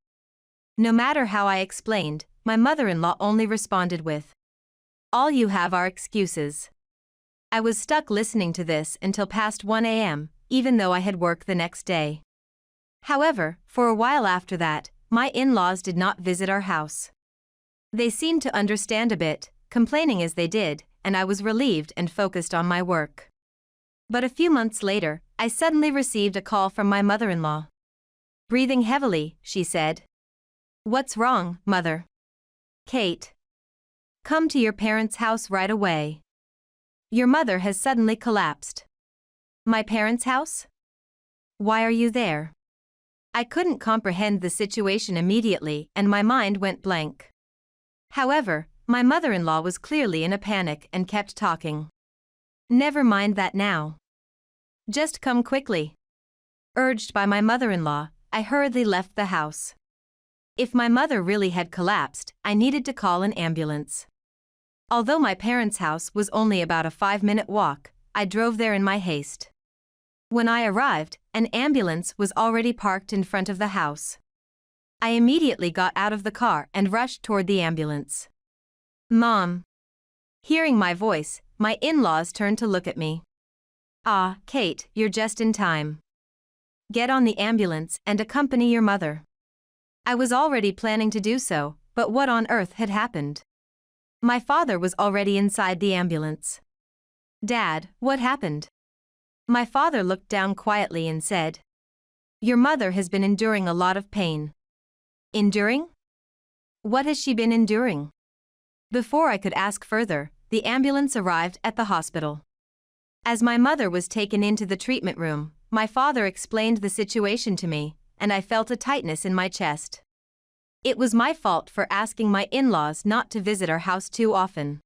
Speaker 2: No matter how I explained, my mother-in-law only responded with, "All you have are excuses." I was stuck listening to this until past 1 a.m., even though I had work the next day. However, for a while after that, my in-laws did not visit our house. They seemed to understand a bit, complaining as they did, and I was relieved and focused on my work. But a few months later, I suddenly received a call from my mother-in-law. Breathing heavily, she said, "What's wrong, Mother?" "Kate. Come to your parents' house right away. Your mother has suddenly collapsed." "My parents' house? Why are you there?" I couldn't comprehend the situation immediately and my mind went blank. However, my mother-in-law was clearly in a panic and kept talking. "Never mind that now. Just come quickly." Urged by my mother-in-law, I hurriedly left the house. If my mother really had collapsed, I needed to call an ambulance. Although my parents' house was only about a 5-minute walk, I drove there in my haste. When I arrived, an ambulance was already parked in front of the house. I immediately got out of the car and rushed toward the ambulance. "Mom." Hearing my voice, my in-laws turned to look at me. "Ah, Kate, you're just in time. Get on the ambulance and accompany your mother." I was already planning to do so, but what on earth had happened? My father was already inside the ambulance. "Dad, what happened?" My father looked down quietly and said, "Your mother has been enduring a lot of pain." "Enduring? What has she been enduring?" Before I could ask further, the ambulance arrived at the hospital. As my mother was taken into the treatment room, my father explained the situation to me, and I felt a tightness in my chest. It was my fault for asking my in-laws not to visit our house too often.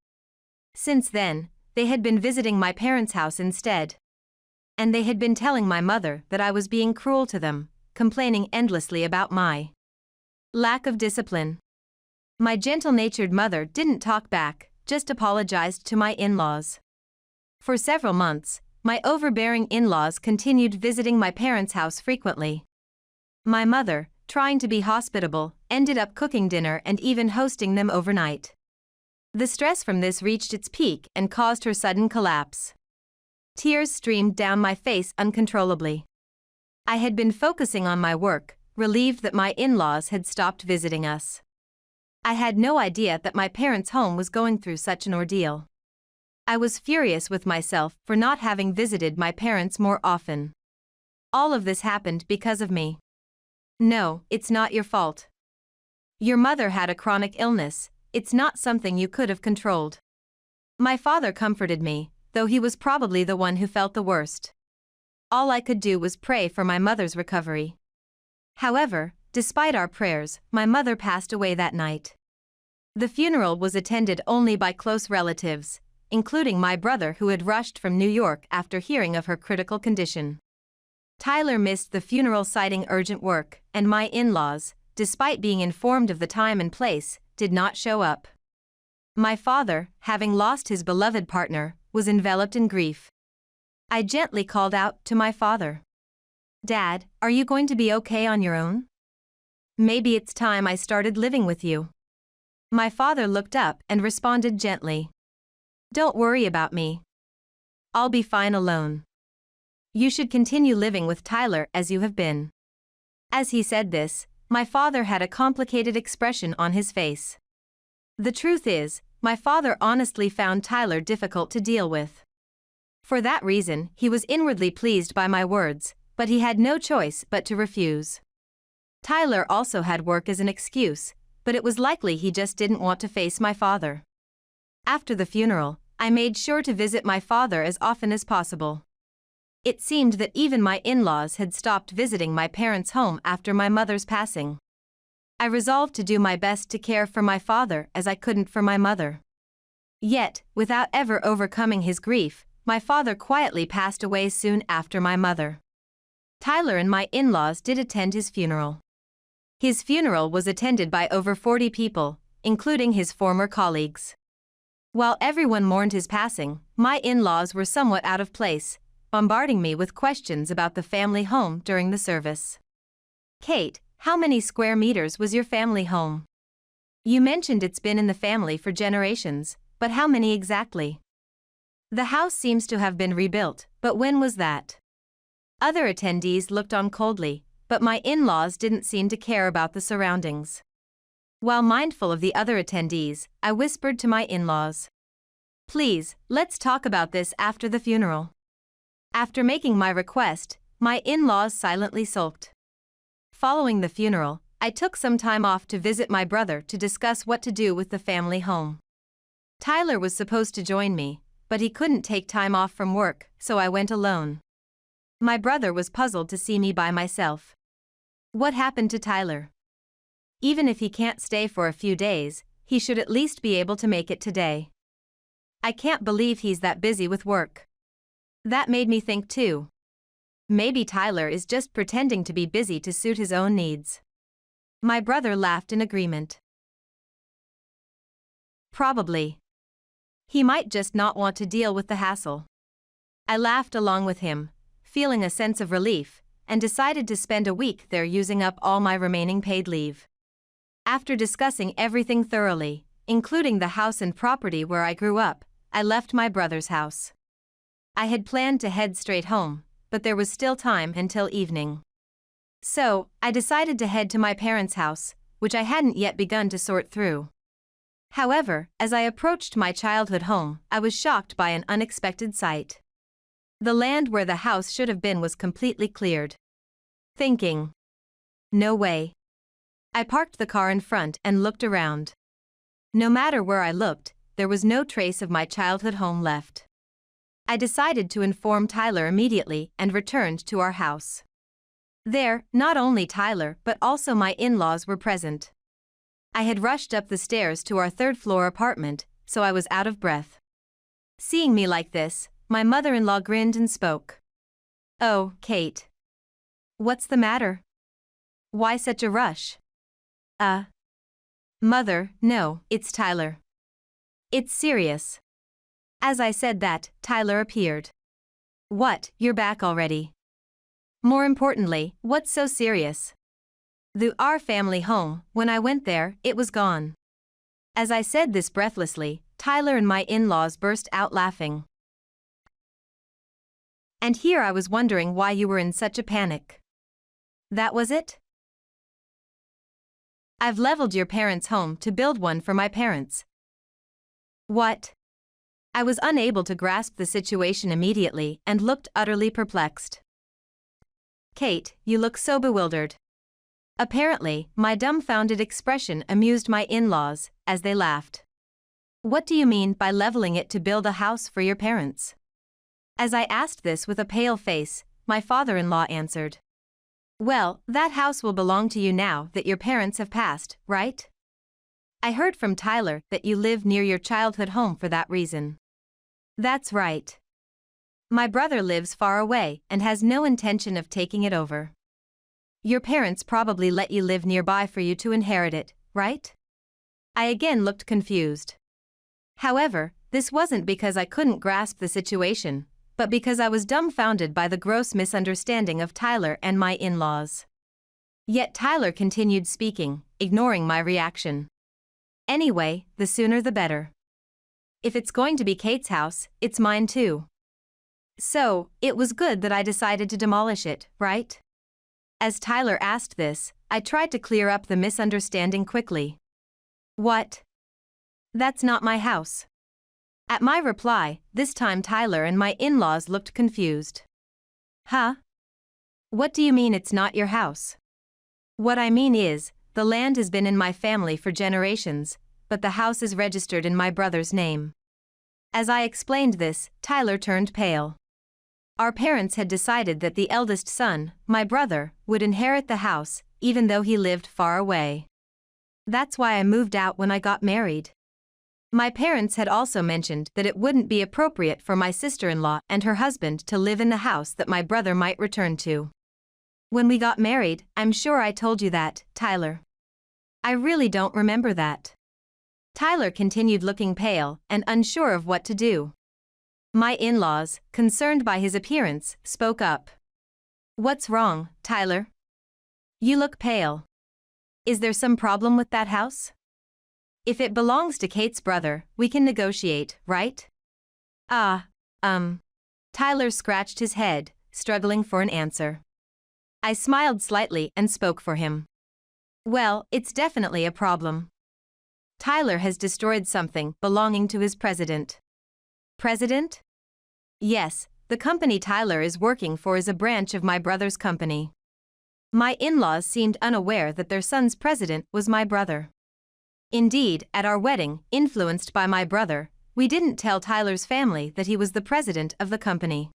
Speaker 2: Since then, they had been visiting my parents' house instead. And they had been telling my mother that I was being cruel to them, complaining endlessly about my lack of discipline. My gentle-natured mother didn't talk back, just apologized to my in-laws. For several months, my overbearing in-laws continued visiting my parents' house frequently. My mother, trying to be hospitable, ended up cooking dinner and even hosting them overnight. The stress from this reached its peak and caused her sudden collapse. Tears streamed down my face uncontrollably. I had been focusing on my work, relieved that my in-laws had stopped visiting us. I had no idea that my parents' home was going through such an ordeal. I was furious with myself for not having visited my parents more often. All of this happened because of me. No, it's not your fault. Your mother had a chronic illness, it's not something you could have controlled. My father comforted me, though he was probably the one who felt the worst. All I could do was pray for my mother's recovery. However, despite our prayers, my mother passed away that night. The funeral was attended only by close relatives, including my brother who had rushed from New York after hearing of her critical condition. Tyler missed the funeral citing urgent work, and my in-laws, despite being informed of the time and place, did not show up. My father, having lost his beloved partner, was enveloped in grief. I gently called out to my father. "Dad, are you going to be okay on your own? Maybe it's time I started living with you." My father looked up and responded gently. "Don't worry about me. I'll be fine alone. You should continue living with Tyler as you have been." As he said this, my father had a complicated expression on his face. The truth is, my father honestly found Tyler difficult to deal with. For that reason, he was inwardly pleased by my words, but he had no choice but to refuse. Tyler also had work as an excuse, but it was likely he just didn't want to face my father. After the funeral, I made sure to visit my father as often as possible. It seemed that even my in-laws had stopped visiting my parents' home after my mother's passing. I resolved to do my best to care for my father as I couldn't for my mother. Yet, without ever overcoming his grief, my father quietly passed away soon after my mother. Tyler and my in-laws did attend his funeral. His funeral was attended by over 40 people, including his former colleagues. While everyone mourned his passing, my in-laws were somewhat out of place, bombarding me with questions about the family home during the service. "Kate, how many square meters was your family home? You mentioned it's been in the family for generations, but how many exactly? The house seems to have been rebuilt, but when was that?" Other attendees looked on coldly, but my in-laws didn't seem to care about the surroundings. While mindful of the other attendees, I whispered to my in-laws, "Please, let's talk about this after the funeral." After making my request, my in-laws silently sulked. Following the funeral, I took some time off to visit my brother to discuss what to do with the family home. Tyler was supposed to join me, but he couldn't take time off from work, so I went alone. My brother was puzzled to see me by myself. What happened to Tyler? Even if he can't stay for a few days, he should at least be able to make it today. I can't believe he's that busy with work. That made me think too. Maybe Tyler is just pretending to be busy to suit his own needs. My brother laughed in agreement. Probably. He might just not want to deal with the hassle. I laughed along with him, feeling a sense of relief, and decided to spend a week there using up all my remaining paid leave. After discussing everything thoroughly, including the house and property where I grew up, I left my brother's house. I had planned to head straight home, but there was still time until evening. So, I decided to head to my parents' house, which I hadn't yet begun to sort through. However, as I approached my childhood home, I was shocked by an unexpected sight. The land where the house should have been was completely cleared. Thinking, no way. I parked the car in front and looked around. No matter where I looked, there was no trace of my childhood home left. I decided to inform Tyler immediately and returned to our house. There, not only Tyler but also my in-laws were present. I had rushed up the stairs to our third-floor apartment, so I was out of breath. Seeing me like this, my mother-in-law grinned and spoke. "Oh, Kate. What's the matter? Why such a rush?" Mother, no, it's Tyler. It's serious." As I said that, Tyler appeared. "What, you're back already? More importantly, what's so serious?" Our family home, when I went there, it was gone." As I said this breathlessly, Tyler and my in-laws burst out laughing. And here I was wondering why you were in such a panic. That was it? I've leveled your parents' home to build one for my parents. What? I was unable to grasp the situation immediately and looked utterly perplexed. Kate, you look so bewildered. Apparently, my dumbfounded expression amused my in-laws, as they laughed. What do you mean by leveling it to build a house for your parents? As I asked this with a pale face, my father-in-law answered. Well, that house will belong to you now that your parents have passed, right? I heard from Tyler that you live near your childhood home for that reason. That's right. My brother lives far away and has no intention of taking it over. Your parents probably let you live nearby for you to inherit it, right? I again looked confused. However, this wasn't because I couldn't grasp the situation, but because I was dumbfounded by the gross misunderstanding of Tyler and my in-laws. Yet Tyler continued speaking, ignoring my reaction. Anyway, the sooner the better. If it's going to be Kate's house, it's mine too. So, it was good that I decided to demolish it, right? As Tyler asked this, I tried to clear up the misunderstanding quickly. What? That's not my house. At my reply, this time Tyler and my in-laws looked confused. Huh? What do you mean it's not your house? What I mean is, the land has been in my family for generations, but the house is registered in my brother's name. As I explained this, Tyler turned pale. Our parents had decided that the eldest son, my brother, would inherit the house, even though he lived far away. That's why I moved out when I got married. My parents had also mentioned that it wouldn't be appropriate for my sister-in-law and her husband to live in the house that my brother might return to. When we got married, I'm sure I told you that, Tyler. I really don't remember that. Tyler continued looking pale and unsure of what to do. My in-laws, concerned by his appearance, spoke up. What's wrong, Tyler? You look pale. Is there some problem with that house? If it belongs to Kate's brother, we can negotiate, right? Tyler scratched his head, struggling for an answer. I smiled slightly and spoke for him. Well, it's definitely a problem. Tyler has destroyed something belonging to his president. President? Yes, the company Tyler is working for is a branch of my brother's company. My in-laws seemed unaware that their son's president was my brother. Indeed, at our wedding, influenced by my brother, we didn't tell Tyler's family that he was the president of the company.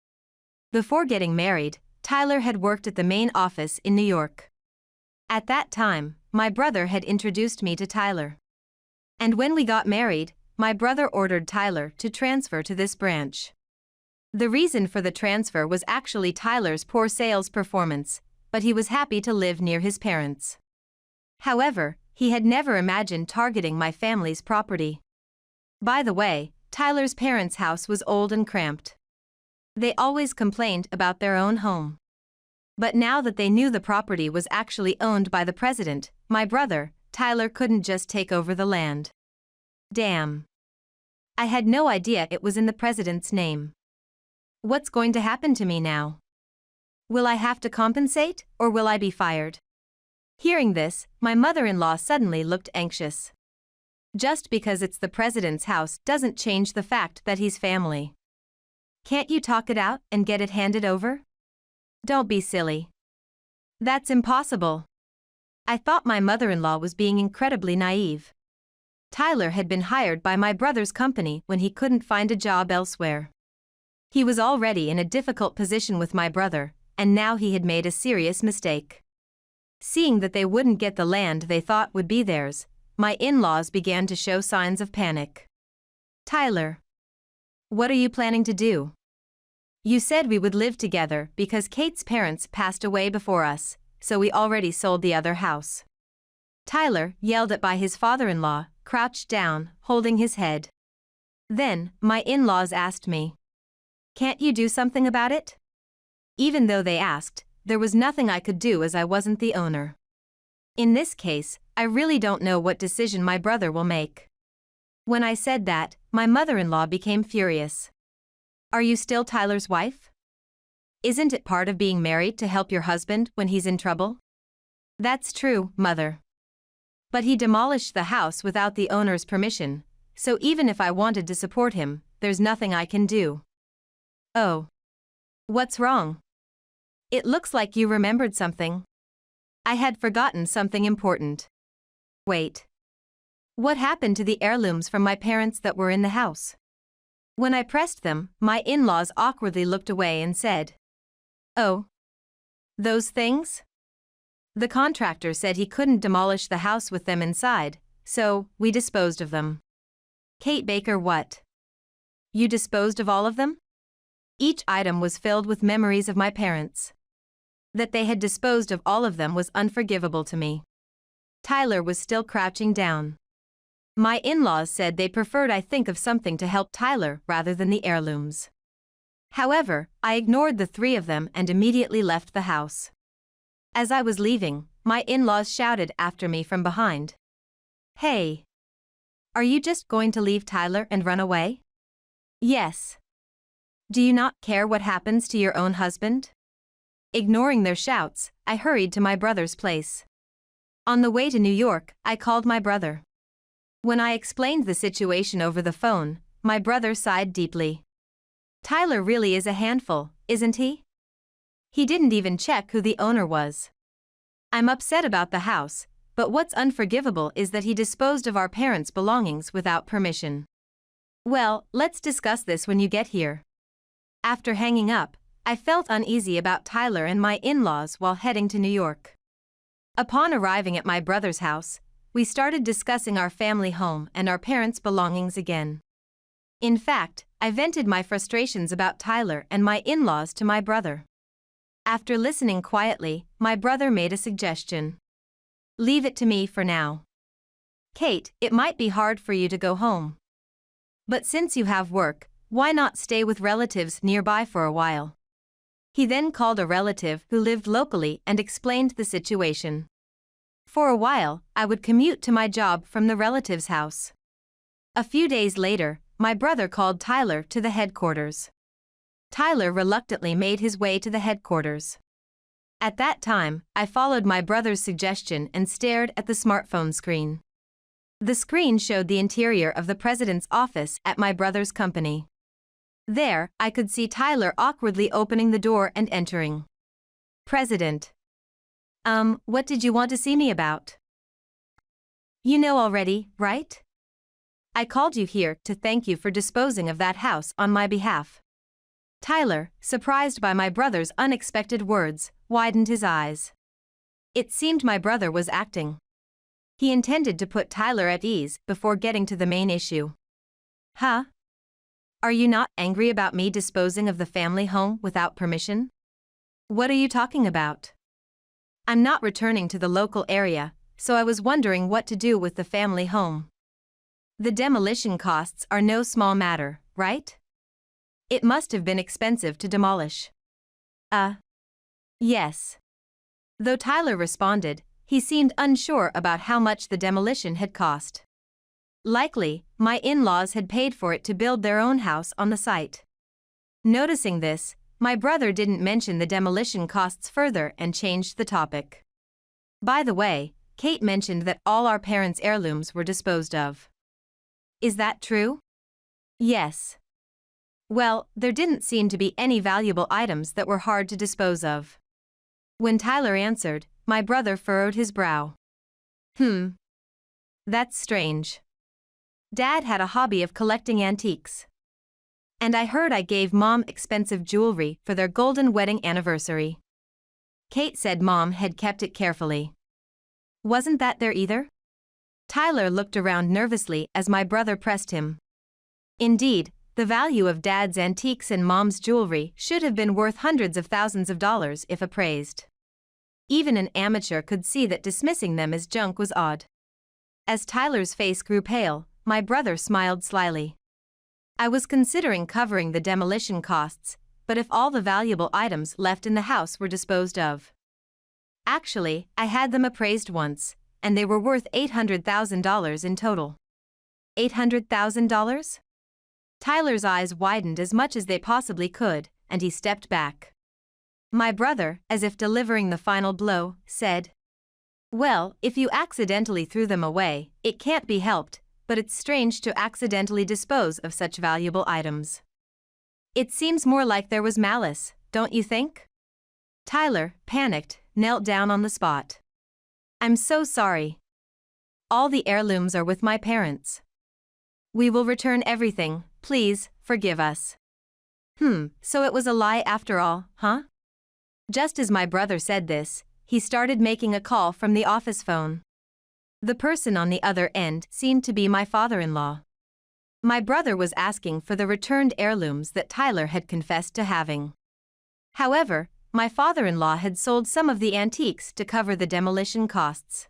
Speaker 2: Before getting married, Tyler had worked at the main office in New York. At that time, my brother had introduced me to Tyler. And when we got married, my brother ordered Tyler to transfer to this branch. The reason for the transfer was actually Tyler's poor sales performance, but he was happy to live near his parents. However, he had never imagined targeting my family's property. By the way, Tyler's parents' house was old and cramped. They always complained about their own home. But now that they knew the property was actually owned by the president, my brother, Tyler couldn't just take over the land. Damn. I had no idea it was in the president's name. What's going to happen to me now? Will I have to compensate, or will I be fired? Hearing this, my mother-in-law suddenly looked anxious. Just because it's the president's house doesn't change the fact that he's family. Can't you talk it out and get it handed over? Don't be silly. That's impossible. I thought my mother-in-law was being incredibly naive. Tyler had been hired by my brother's company when he couldn't find a job elsewhere. He was already in a difficult position with my brother, and now he had made a serious mistake. Seeing that they wouldn't get the land they thought would be theirs, my in-laws began to show signs of panic. Tyler, what are you planning to do? You said we would live together because Kate's parents passed away before us, so we already sold the other house. Tyler, yelled at by his father-in-law, crouched down, holding his head. Then, my in-laws asked me, "Can't you do something about it?" Even though they asked, there was nothing I could do as I wasn't the owner. In this case, I really don't know what decision my brother will make. When I said that, my mother-in-law became furious. Are you still Tyler's wife? Isn't it part of being married to help your husband when he's in trouble? That's true, Mother. But he demolished the house without the owner's permission, so even if I wanted to support him, there's nothing I can do. Oh. What's wrong? It looks like you remembered something. I had forgotten something important. Wait. What happened to the heirlooms from my parents that were in the house? When I pressed them, my in-laws awkwardly looked away and said, "Oh. Those things?" The contractor said he couldn't demolish the house with them inside, so we disposed of them. Kate Baker, what? You disposed of all of them? Each item was filled with memories of my parents. That they had disposed of all of them was unforgivable to me. Tyler was still crouching down. My in-laws said they preferred I think of something to help Tyler rather than the heirlooms. However, I ignored the three of them and immediately left the house. As I was leaving, my in-laws shouted after me from behind. "Hey! Are you just going to leave Tyler and run away?" "Yes. Do you not care what happens to your own husband?" Ignoring their shouts, I hurried to my brother's place. On the way to New York, I called my brother. When I explained the situation over the phone, my brother sighed deeply. Tyler really is a handful, isn't he? He didn't even check who the owner was. I'm upset about the house, but what's unforgivable is that he disposed of our parents' belongings without permission. Well, let's discuss this when you get here. After hanging up, I felt uneasy about Tyler and my in-laws while heading to New York. Upon arriving at my brother's house, we started discussing our family home and our parents' belongings again. In fact, I vented my frustrations about Tyler and my in-laws to my brother. After listening quietly, my brother made a suggestion. "Leave it to me for now. Kate, it might be hard for you to go home. But since you have work, why not stay with relatives nearby for a while?" He then called a relative who lived locally and explained the situation. For a while, I would commute to my job from the relative's house. A few days later, my brother called Tyler to the headquarters. Tyler reluctantly made his way to the headquarters. At that time, I followed my brother's suggestion and stared at the smartphone screen. The screen showed the interior of the president's office at my brother's company. There, I could see Tyler awkwardly opening the door and entering. "President. What did you want to see me about?" "You know already, right? I called you here to thank you for disposing of that house on my behalf." Tyler, surprised by my brother's unexpected words, widened his eyes. It seemed my brother was acting. He intended to put Tyler at ease before getting to the main issue. "Huh? Are you not angry about me disposing of the family home without permission? What are you talking about? I'm not returning to the local area, so I was wondering what to do with the family home. The demolition costs are no small matter, right? It must have been expensive to demolish." Yes." Though Tyler responded, he seemed unsure about how much the demolition had cost. Likely, my in-laws had paid for it to build their own house on the site. Noticing this, my brother didn't mention the demolition costs further and changed the topic. "By the way, Kate mentioned that all our parents' heirlooms were disposed of. Is that true?" "Yes." "Well, there didn't seem to be any valuable items that were hard to dispose of." When Tyler answered, my brother furrowed his brow. That's strange. Dad had a hobby of collecting antiques. And I heard I gave Mom expensive jewelry for their golden wedding anniversary. Kate said Mom had kept it carefully. Wasn't that there either?" Tyler looked around nervously as my brother pressed him. Indeed, the value of Dad's antiques and Mom's jewelry should have been worth hundreds of thousands of dollars if appraised. Even an amateur could see that dismissing them as junk was odd. As Tyler's face grew pale, my brother smiled slyly. "I was considering covering the demolition costs, but if all the valuable items left in the house were disposed of. Actually, I had them appraised once, and they were worth $800,000 in total." $800,000? Tyler's eyes widened as much as they possibly could, and he stepped back. My brother, as if delivering the final blow, said. Well, if you accidentally threw them away, it can't be helped, but it's strange to accidentally dispose of such valuable items. It seems more like there was malice, don't you think? Tyler, panicked, knelt down on the spot. I'm so sorry. All the heirlooms are with my parents. We will return everything, please, forgive us. So it was a lie after all, huh? Just as my brother said this, he started making a call from the office phone. The person on the other end seemed to be my father-in-law. My brother was asking for the returned heirlooms that Tyler had confessed to having. However, my father-in-law had sold some of the antiques to cover the demolition costs.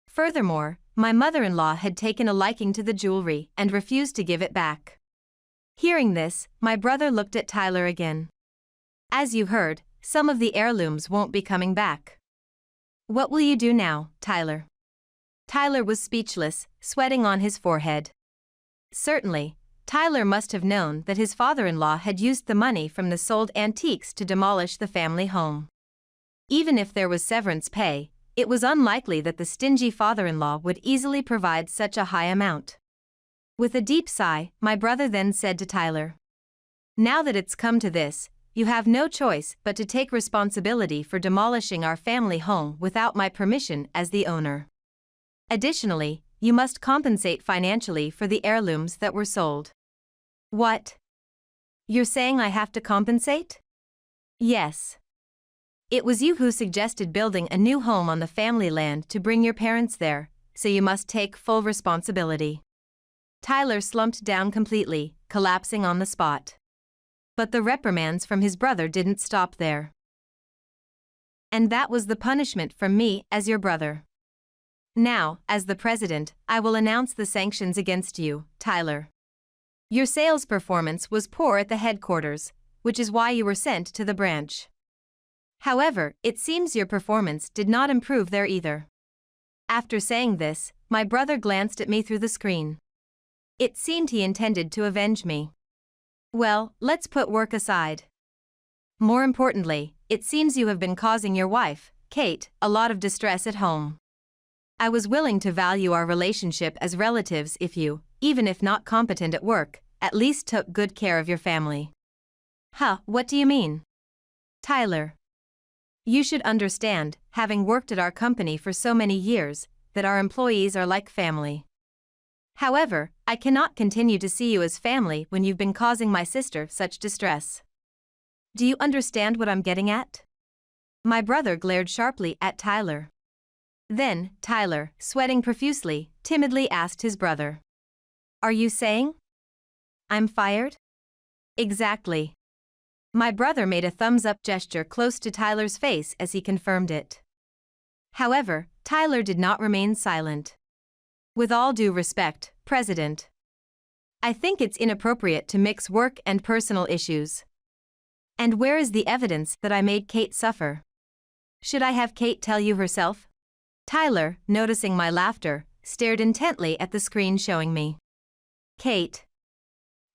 Speaker 2: Furthermore, my mother-in-law had taken a liking to the jewelry and refused to give it back. Hearing this, my brother looked at Tyler again. As you heard, some of the heirlooms won't be coming back. What will you do now, Tyler? Tyler was speechless, sweating on his forehead. Certainly, Tyler must have known that his father-in-law had used the money from the sold antiques to demolish the family home. Even if there was severance pay, it was unlikely that the stingy father-in-law would easily provide such a high amount. With a deep sigh, my brother then said to Tyler, now that it's come to this, you have no choice but to take responsibility for demolishing our family home without my permission as the owner. Additionally, you must compensate financially for the heirlooms that were sold. What? You're saying I have to compensate? Yes. It was you who suggested building a new home on the family land to bring your parents there, so you must take full responsibility. Tyler slumped down completely, collapsing on the spot. But the reprimands from his brother didn't stop there. And that was the punishment from me as your brother. Now, as the president, I will announce the sanctions against you, Tyler. Your sales performance was poor at the headquarters, which is why you were sent to the branch. However, it seems your performance did not improve there either. After saying this, my brother glanced at me through the screen. It seemed he intended to avenge me. Well, let's put work aside. More importantly, it seems you have been causing your wife, Kate, a lot of distress at home. I was willing to value our relationship as relatives if you, even if not competent at work, at least took good care of your family. What do you mean? Tyler. You should understand, having worked at our company for so many years, that our employees are like family. However, I cannot continue to see you as family when you've been causing my sister such distress. Do you understand what I'm getting at? My brother glared sharply at Tyler. Then, Tyler, sweating profusely, timidly asked his brother. Are you saying I'm fired? Exactly. My brother made a thumbs-up gesture close to Tyler's face as he confirmed it. However, Tyler did not remain silent. With all due respect, President, I think it's inappropriate to mix work and personal issues. And where is the evidence that I made Kate suffer? Should I have Kate tell you herself? Tyler, noticing my laughter, stared intently at the screen showing me. Kate.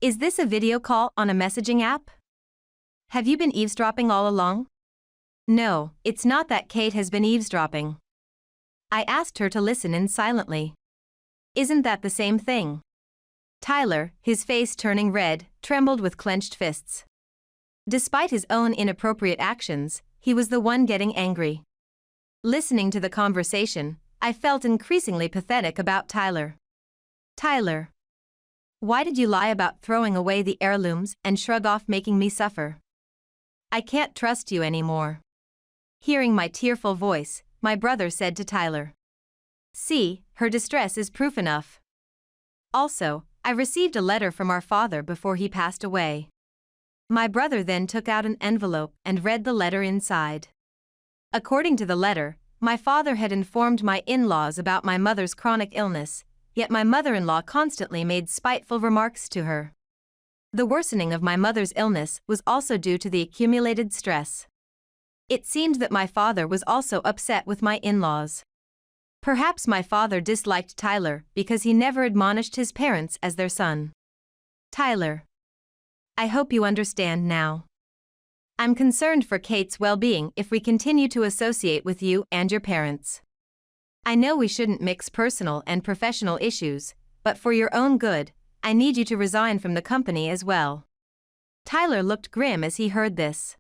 Speaker 2: Is this a video call on a messaging app? Have you been eavesdropping all along? No, it's not that Kate has been eavesdropping. I asked her to listen in silently. Isn't that the same thing? Tyler, his face turning red, trembled with clenched fists. Despite his own inappropriate actions, he was the one getting angry. Listening to the conversation, I felt increasingly pathetic about Tyler. Tyler. Why did you lie about throwing away the heirlooms and shrug off making me suffer? I can't trust you anymore. Hearing my tearful voice, my brother said to Tyler. See, her distress is proof enough. Also, I received a letter from our father before he passed away. My brother then took out an envelope and read the letter inside. According to the letter, my father had informed my in-laws about my mother's chronic illness, yet my mother-in-law constantly made spiteful remarks to her. The worsening of my mother's illness was also due to the accumulated stress. It seemed that my father was also upset with my in-laws. Perhaps my father disliked Tyler because he never admonished his parents as their son. Tyler. I hope you understand now. I'm concerned for Kate's well-being if we continue to associate with you and your parents. I know we shouldn't mix personal and professional issues, but for your own good, I need you to resign from the company as well." Tyler looked grim as he heard this.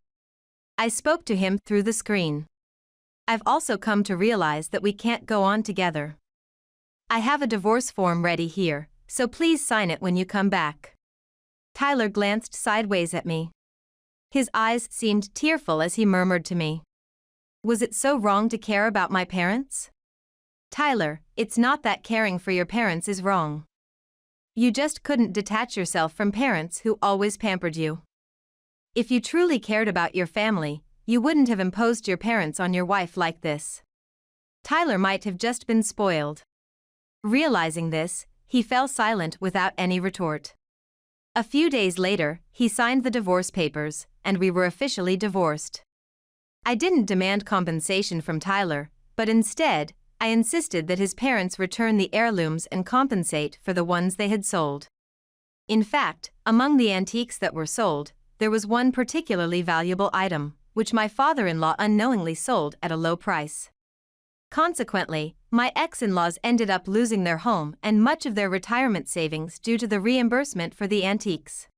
Speaker 2: I spoke to him through the screen. "I've also come to realize that we can't go on together. I have a divorce form ready here, so please sign it when you come back." Tyler glanced sideways at me. His eyes seemed tearful as he murmured to me, "Was it so wrong to care about my parents?" "Tyler, it's not that caring for your parents is wrong. You just couldn't detach yourself from parents who always pampered you. If you truly cared about your family, you wouldn't have imposed your parents on your wife like this." Tyler might have just been spoiled. Realizing this, he fell silent without any retort. A few days later, he signed the divorce papers, and we were officially divorced. I didn't demand compensation from Tyler, but instead, I insisted that his parents return the heirlooms and compensate for the ones they had sold. In fact, among the antiques that were sold, there was one particularly valuable item, which my father-in-law unknowingly sold at a low price. Consequently, my ex-in-laws ended up losing their home and much of their retirement savings due to the reimbursement for the antiques.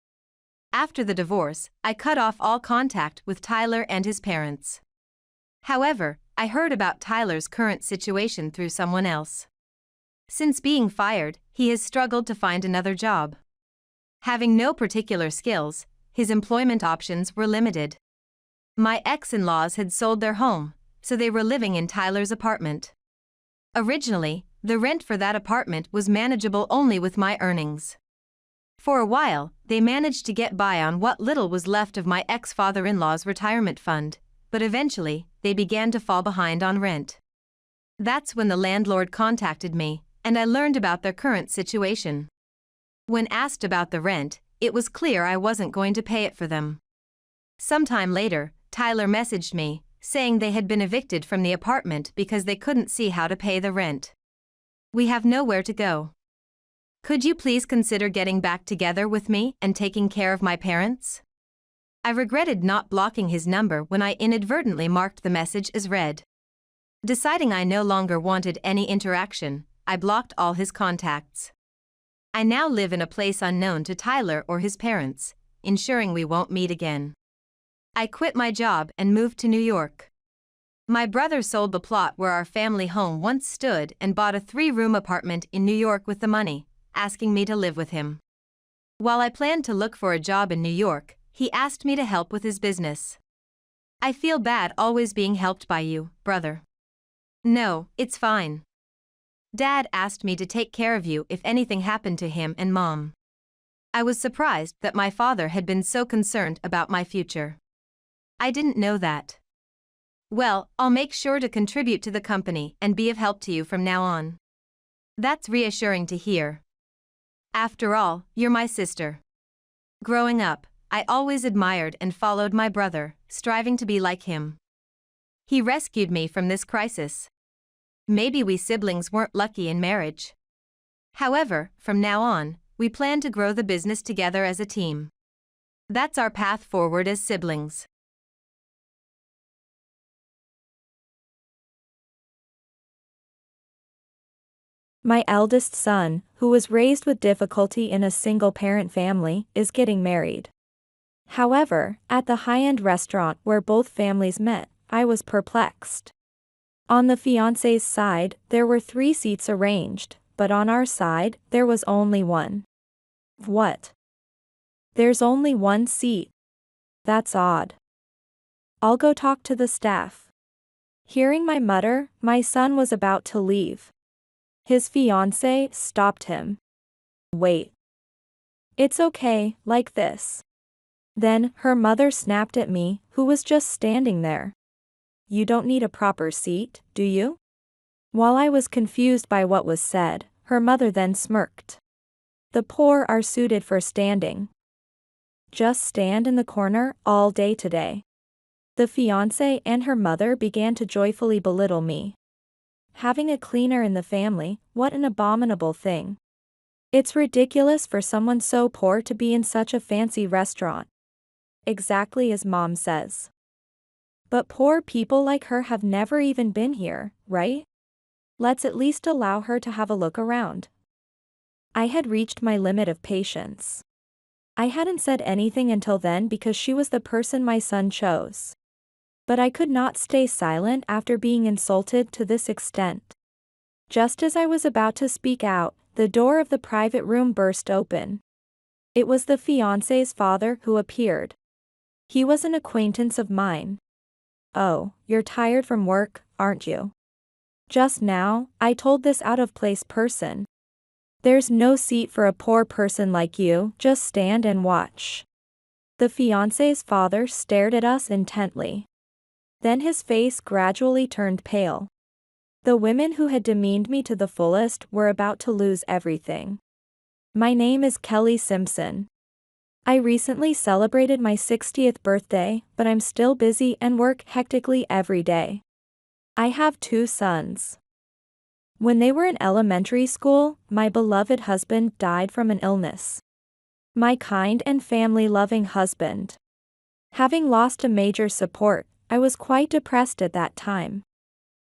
Speaker 2: After the divorce, I cut off all contact with Tyler and his parents. However, I heard about Tyler's current situation through someone else. Since being fired, he has struggled to find another job. Having no particular skills, his employment options were limited. My ex-in-laws had sold their home, so they were living in Tyler's apartment. Originally, the rent for that apartment was manageable only with my earnings. For a while, they managed to get by on what little was left of my ex-father-in-law's retirement fund, but eventually, they began to fall behind on rent. That's when the landlord contacted me, and I learned about their current situation. When asked about the rent, it was clear I wasn't going to pay it for them. Sometime later, Tyler messaged me, saying they had been evicted from the apartment because they couldn't see how to pay the rent. "We have nowhere to go. Could you please consider getting back together with me and taking care of my parents?" I regretted not blocking his number when I inadvertently marked the message as read. Deciding I no longer wanted any interaction, I blocked all his contacts. I now live in a place unknown to Tyler or his parents, ensuring we won't meet again. I quit my job and moved to New York. My brother sold the plot where our family home once stood and bought a 3-room apartment in New York with the money, asking me to live with him. While I planned to look for a job in New York, he asked me to help with his business. "I feel bad always being helped by you, brother." "No, it's fine. Dad asked me to take care of you if anything happened to him and Mom." I was surprised that my father had been so concerned about my future. "I didn't know that." "Well, I'll make sure to contribute to the company and be of help to you from now on." That's reassuring to hear. After all, you're my sister. Growing up, I always admired and followed my brother, striving to be like him. He rescued me from this crisis. Maybe we siblings weren't lucky in marriage. However, from now on, we plan to grow the business together as a team. That's our path forward as siblings.
Speaker 3: My eldest son, who was raised with difficulty in a single-parent family, is getting married. However, at the high-end restaurant where both families met, I was perplexed. On the fiancé's side, there were 3 seats arranged, but on our side, there was only one. What? There's only one seat. That's odd. I'll go talk to the staff. Hearing my mutter, my son was about to leave. His fiancée stopped him. Wait. It's okay, like this. Then, her mother snapped at me, who was just standing there. You don't need a proper seat, do you? While I was confused by what was said, her mother then smirked. The poor are suited for standing. Just stand in the corner all day today. The fiancée and her mother began to joyfully belittle me. Having a cleaner in the family, what an abominable thing. It's ridiculous for someone so poor to be in such a fancy restaurant. exactly as Mom says. But poor people like her have never even been here, right? Let's at least allow her to have a look around. I had reached my limit of patience. I hadn't said anything until then because she was the person my son chose. But I could not stay silent after being insulted to this extent. Just as I was about to speak out, the door of the private room burst open. It was the fiancé's father who appeared. He was an acquaintance of mine. "Oh, you're tired from work, aren't you?" "Just now, I told this out-of-place person. There's no seat for a poor person like you, just stand and watch." The fiancé's father stared at us intently. Then his face gradually turned pale. The women who had demeaned me to the fullest were about to lose everything. "My name is Kelly Simpson. I recently celebrated my 60th birthday, but I'm still busy and work hectically every day. I have 2 sons. When they were in elementary school, my beloved husband died from an illness. My kind and family-loving husband. Having lost a major support, I was quite depressed at that time.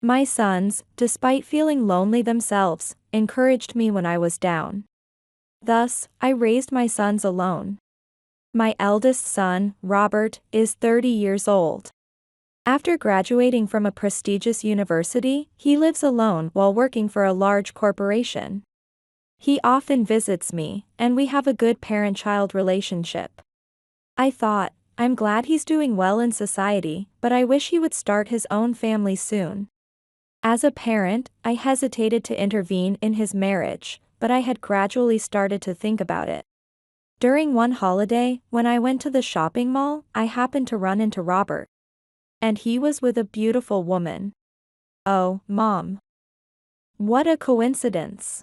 Speaker 3: My sons, despite feeling lonely themselves, encouraged me when I was down. Thus, I raised my sons alone. My eldest son, Robert, is 30 years old. After graduating from a prestigious university, he lives alone while working for a large corporation. He often visits me, and we have a good parent-child relationship. I thought, I'm glad he's doing well in society, but I wish he would start his own family soon. As a parent, I hesitated to intervene in his marriage, but I had gradually started to think about it. During one holiday, when I went to the shopping mall, I happened to run into Robert. And he was with a beautiful woman. "Oh, Mom. What a coincidence.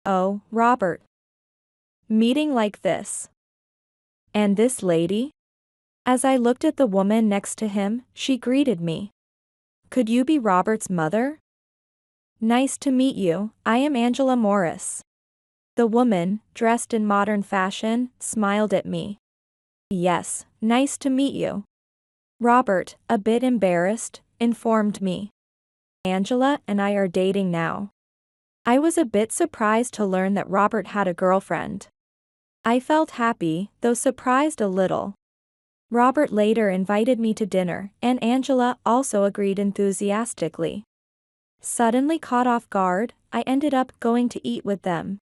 Speaker 3: Oh, Robert. Meeting like this. And this lady?" As I looked at the woman next to him, she greeted me. "Could you be Robert's mother?" "Nice to meet you, I am Angela Morris." The woman, dressed in modern fashion, smiled at me. "Yes, nice to meet you." Robert, a bit embarrassed, informed me. "Angela and I are dating now." I was a bit surprised to learn that Robert had a girlfriend. I felt happy, though surprised a little. Robert later invited me to dinner, and Angela also agreed enthusiastically. Suddenly caught off guard, I ended up going to eat with them.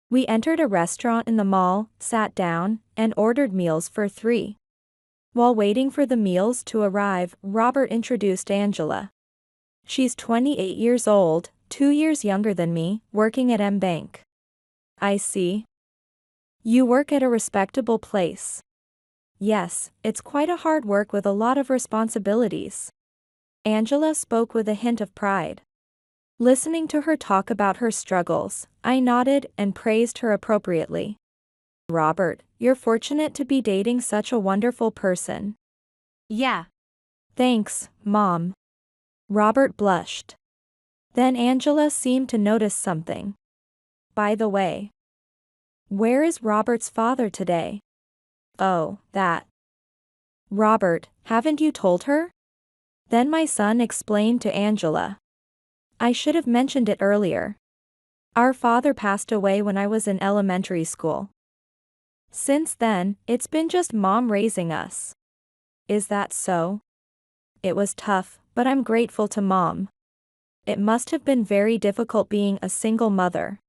Speaker 3: We entered a restaurant in the mall, sat down, and ordered meals for 3. While waiting for the meals to arrive, Robert introduced Angela. She's 28 years old, 2 years younger than me, working at M-Bank. "I see. You work at a respectable place." "Yes, it's quite a hard work with a lot of responsibilities." Angela spoke with a hint of pride. Listening to her talk about her struggles, I nodded and praised her appropriately. "Robert, you're fortunate to be dating such a wonderful person."
Speaker 2: Yeah.
Speaker 3: "Thanks, Mom." Robert blushed. Then Angela seemed to notice something. "By the way, where is Robert's father today?" "Oh, that." "Robert, haven't you told her?" Then my son explained to Angela. "I should have mentioned it earlier. Our father passed away when I was in elementary school. Since then, it's been just Mom raising us." "Is that so?" "It was tough, but I'm grateful to Mom. It must have been very difficult being a single mother."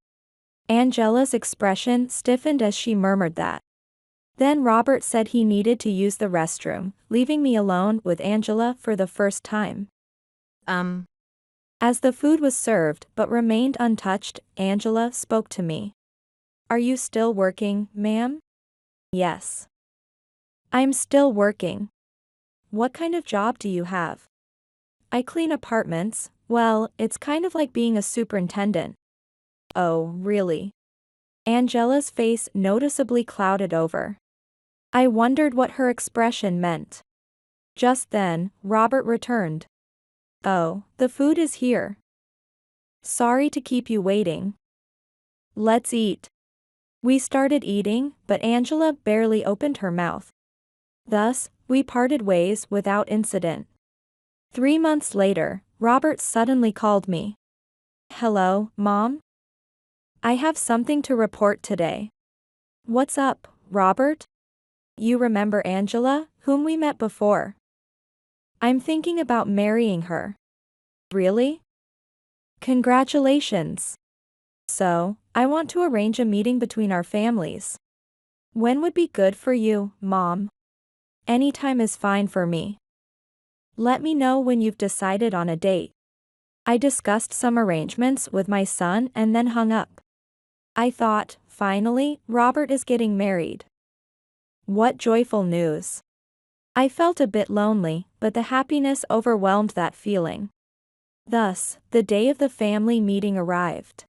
Speaker 3: Angela's expression stiffened as she murmured that. Then Robert said he needed to use the restroom, leaving me alone with Angela for the first time. As the food was served but remained untouched, Angela spoke to me. "Are you still working, ma'am?" "Yes. I'm still working." "What kind of job do you have?" "I clean apartments. Well, it's kind of like being a superintendent." "Oh, really?" Angela's face noticeably clouded over. I wondered what her expression meant. Just then, Robert returned. "Oh, the food is here. Sorry to keep you waiting. Let's eat." We started eating, but Angela barely opened her mouth. Thus, we parted ways without incident. 3 months later, Robert suddenly called me. Hello, Mom? I have something to report today. What's up, Robert? You remember Angela, whom we met before? I'm thinking about marrying her. Really? Congratulations. So, I want to arrange a meeting between our families. When would be good for you, Mom? Anytime is fine for me. Let me know when you've decided on a date. I discussed some arrangements with my son and then hung up. I thought, finally, Robert is getting married. What joyful news. I felt a bit lonely, but the happiness overwhelmed that feeling. Thus, the day of the family meeting arrived.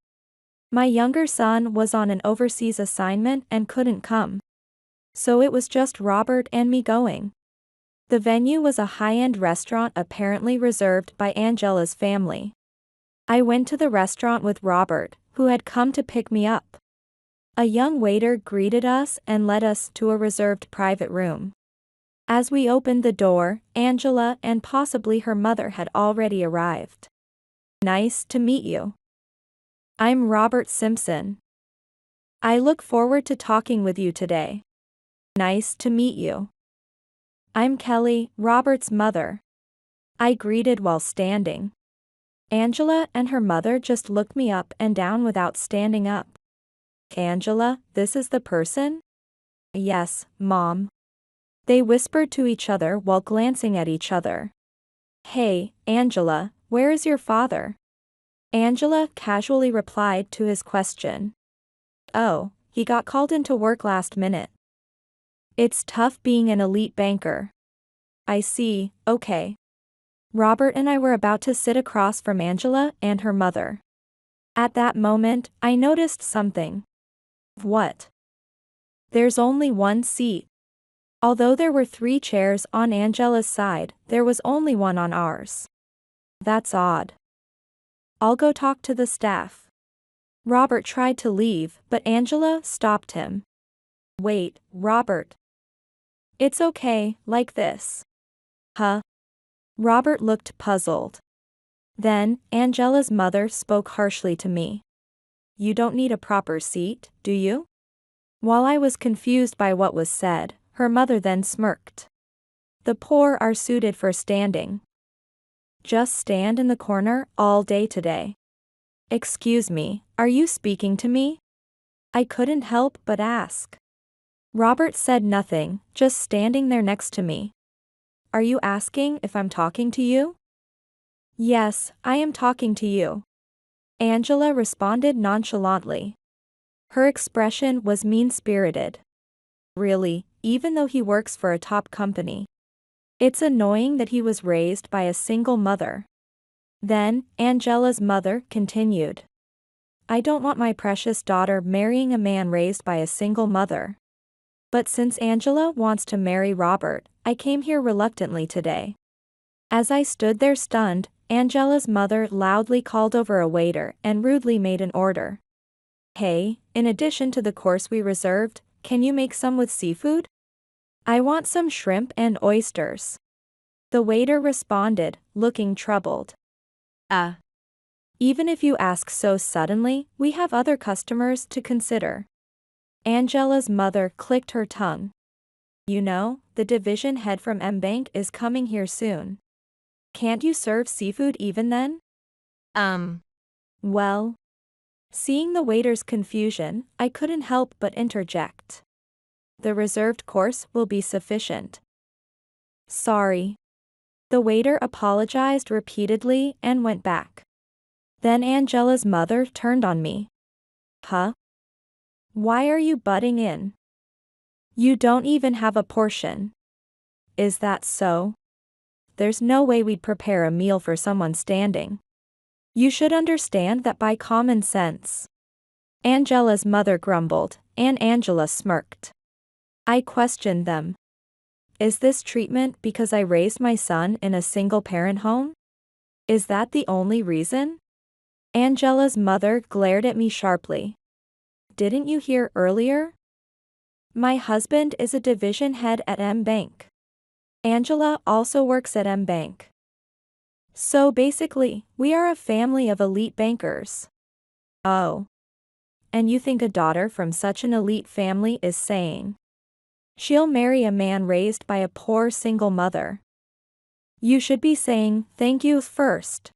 Speaker 3: My younger son was on an overseas assignment and couldn't come. So it was just Robert and me going. The venue was a high-end restaurant apparently reserved by Angela's family. I went to the restaurant with Robert, who had come to pick me up. A young waiter greeted us and led us to a reserved private room. As we opened the door, Angela and possibly her mother had already arrived. Nice to meet you. I'm Robert Simpson. I look forward to talking with you today. Nice to meet you. I'm Kelly, Robert's mother. I greeted while standing. Angela and her mother just looked me up and down without standing up. Angela, this is the person? Yes, Mom. They whispered to each other while glancing at each other. Hey, Angela, where is your father? Angela casually replied to his question. Oh, he got called into work last minute. It's tough being an elite banker. I see, okay. Robert and I were about to sit across from Angela and her mother. At that moment, I noticed something. What? There's only one seat. Although there were 3 chairs on Angela's side, there was only one on ours. That's odd. I'll go talk to the staff. Robert tried to leave, but Angela stopped him. Wait, Robert. It's okay, like this. Huh? Robert looked puzzled. Then, Angela's mother spoke harshly to me. You don't need a proper seat, do you? While I was confused by what was said, her mother then smirked. The poor are suited for standing. Just stand in the corner all day today. Excuse me, are you speaking to me? I couldn't help but ask. Robert said nothing, just standing there next to me. Are you asking if I'm talking to you? Yes, I am talking to you. Angela responded nonchalantly. Her expression was mean-spirited. Really, even though he works for a top company. It's annoying that he was raised by a single mother. Then, Angela's mother continued. I don't want my precious daughter marrying a man raised by a single mother. But since Angela wants to marry Robert, I came here reluctantly today. As I stood there stunned, Angela's mother loudly called over a waiter and rudely made an order. Hey, in addition to the course we reserved, can you make some with seafood? I want some shrimp and oysters. The waiter responded, looking troubled. Even if you ask so suddenly, we have other customers to consider. Angela's mother clicked her tongue. You know, the division head from M-Bank is coming here soon. Can't you serve seafood even then? Well. Seeing the waiter's confusion, I couldn't help but interject. The reserved course will be sufficient. Sorry. The waiter apologized repeatedly and went back. Then Angela's mother turned on me. Huh? Why are you butting in? You don't even have a portion. Is that so? There's no way we'd prepare a meal for someone standing. You should understand that by common sense. Angela's mother grumbled, and Angela smirked. I questioned them. Is this treatment because I raised my son in a single-parent home? Is that the only reason? Angela's mother glared at me sharply. Didn't you hear earlier? My husband is a division head at M-Bank. Angela also works at M Bank. So basically, we are a family of elite bankers. Oh. And you think a daughter from such an elite family is saying she'll marry a man raised by a poor single mother? You should be saying thank you first.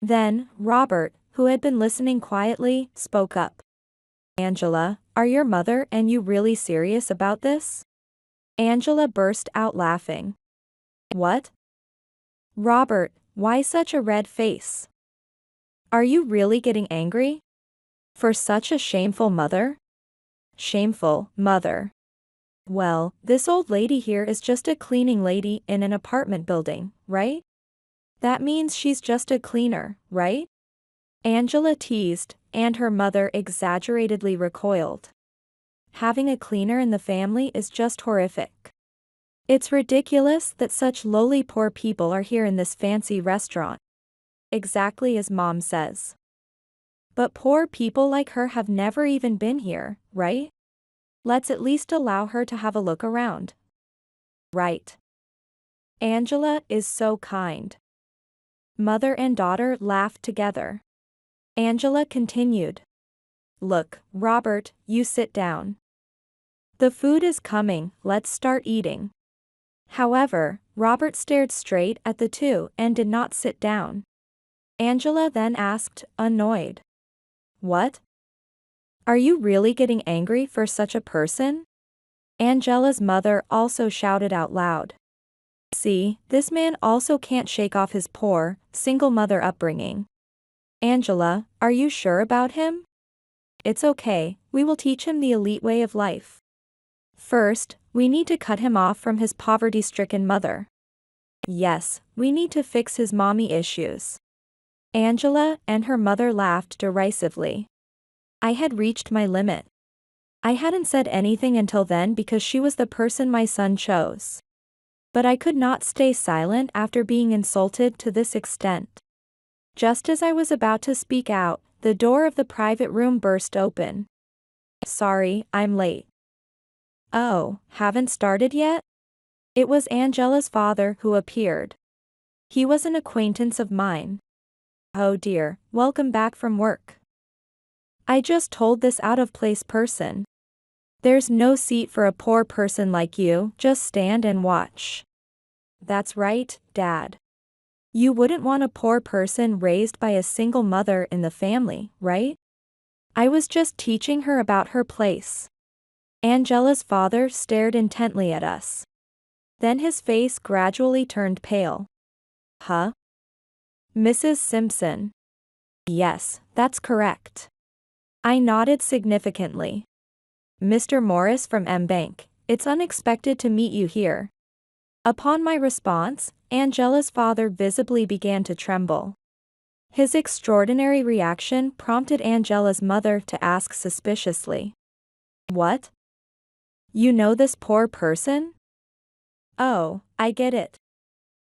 Speaker 3: Then, Robert, who had been listening quietly, spoke up. Angela, are your mother and you really serious about this? Angela burst out laughing. What? Robert, why such a red face? Are you really getting angry? For such a shameful mother? Shameful mother. Well, this old lady here is just a cleaning lady in an apartment building, right? That means she's just a cleaner, right? Angela teased, and her mother exaggeratedly recoiled. Having a cleaner in the family is just horrific. It's ridiculous that such lowly poor people are here in this fancy restaurant. Exactly as Mom says. But poor people like her have never even been here, right? Let's at least allow her to have a look around. Right. Angela is so kind. Mother and daughter laughed together. Angela continued. Look, Robert, you sit down. The food is coming, let's start eating. However, Robert stared straight at the two and did not sit down. Angela then asked, annoyed. What? Are you really getting angry for such a person? Angela's mother also shouted out loud. See, this man also can't shake off his poor, single mother upbringing. Angela, are you sure about him? It's okay, we will teach him the elite way of life. First, we need to cut him off from his poverty-stricken mother. Yes, we need to fix his mommy issues. Angela and her mother laughed derisively. I had reached my limit. I hadn't said anything until then because she was the person my son chose. But I could not stay silent after being insulted to this extent. Just as I was about to speak out, the door of the private room burst open. Sorry, I'm late. Oh, haven't started yet? It was Angela's father who appeared. He was an acquaintance of mine. Oh dear, welcome back from work. I just told this out-of-place person. There's no seat for a poor person like you, just stand and watch. That's right, Dad. You wouldn't want a poor person raised by a single mother in the family, right? I was just teaching her about her place. Angela's father stared intently at us. Then his face gradually turned pale. Huh? Mrs. Simpson. Yes, that's correct. I nodded significantly. Mr. Morris from M Bank, it's unexpected to meet you here. Upon my response, Angela's father visibly began to tremble. His extraordinary reaction prompted Angela's mother to ask suspiciously. What? You know this poor person? Oh, I get it.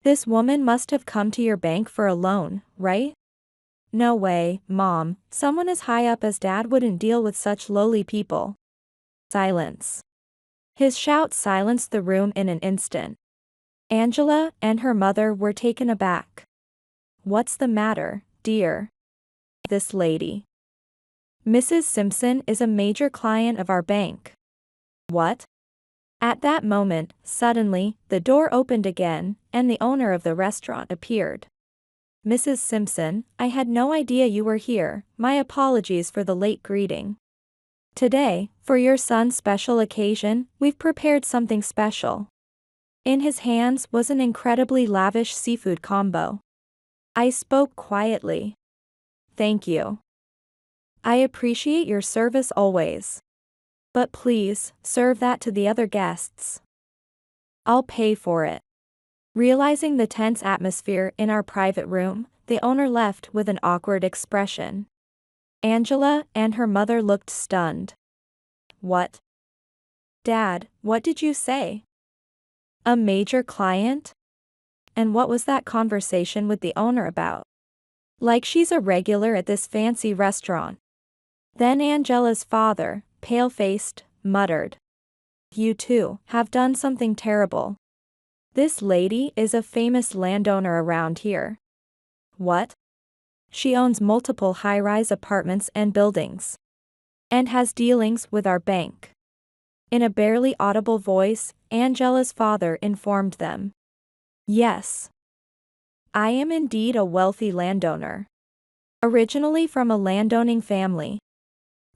Speaker 3: This woman must have come to your bank for a loan, right? No way, Mom, someone as high up as Dad wouldn't deal with such lowly people. Silence. His shout silenced the room in an instant. Angela and her mother were taken aback. What's the matter, dear? This lady. Mrs. Simpson is a major client of our bank. What? At that moment, suddenly, the door opened again, and the owner of the restaurant appeared. Mrs. Simpson, I had no idea you were here, my apologies for the late greeting. Today, for your son's special occasion, we've prepared something special. In his hands was an incredibly lavish seafood combo. I spoke quietly. Thank you. I appreciate your service always. But please, serve that to the other guests. I'll pay for it. Realizing the tense atmosphere in our private room, the owner left with an awkward expression. Angela and her mother looked stunned. What? Dad, what did you say? A major client? And what was that conversation with the owner about? Like she's a regular at this fancy restaurant. Then Angela's father, pale-faced, muttered. You two have done something terrible. This lady is a famous landowner around here. What? She owns multiple high-rise apartments and buildings. And has dealings with our bank. In a barely audible voice, Angela's father informed them. Yes. I am indeed a wealthy landowner. Originally from a landowning family.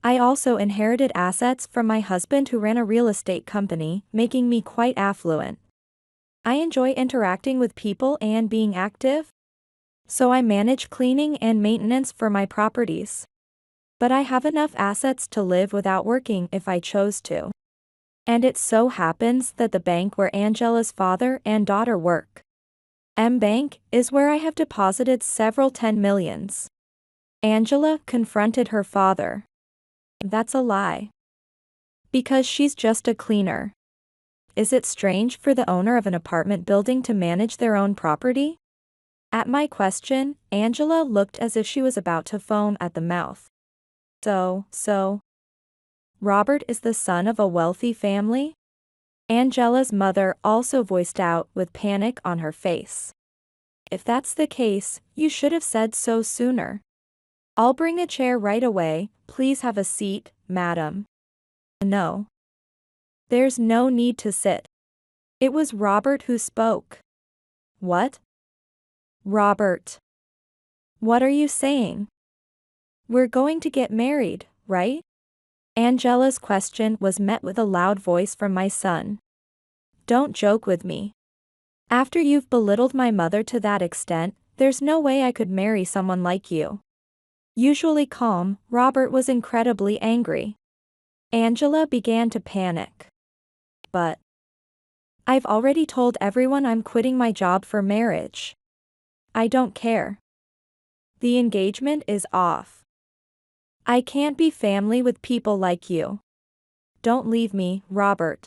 Speaker 3: I also inherited assets from my husband who ran a real estate company, making me quite affluent. I enjoy interacting with people and being active. So I manage cleaning and maintenance for my properties. But I have enough assets to live without working if I chose to. And it so happens that the bank where Angela's father and daughter work, M-Bank, is where I have deposited several 10 millions. Angela confronted her father. That's a lie. Because she's just a cleaner. Is it strange for the owner of an apartment building to manage their own property? At my question, Angela looked as if she was about to foam at the mouth. So, Robert is the son of a wealthy family? Angela's mother also voiced out with panic on her face. If that's the case, you should have said so sooner. I'll bring a chair right away, please have a seat, madam. No. There's no need to sit. It was Robert who spoke. What? Robert. What are you saying? We're going to get married, right? Angela's question was met with a loud voice from my son. Don't joke with me. After you've belittled my mother to that extent, there's no way I could marry someone like you. Usually calm, Robert was incredibly angry. Angela began to panic. But I've already told everyone I'm quitting my job for marriage. I don't care. The engagement is off. I can't be family with people like you. Don't leave me, Robert.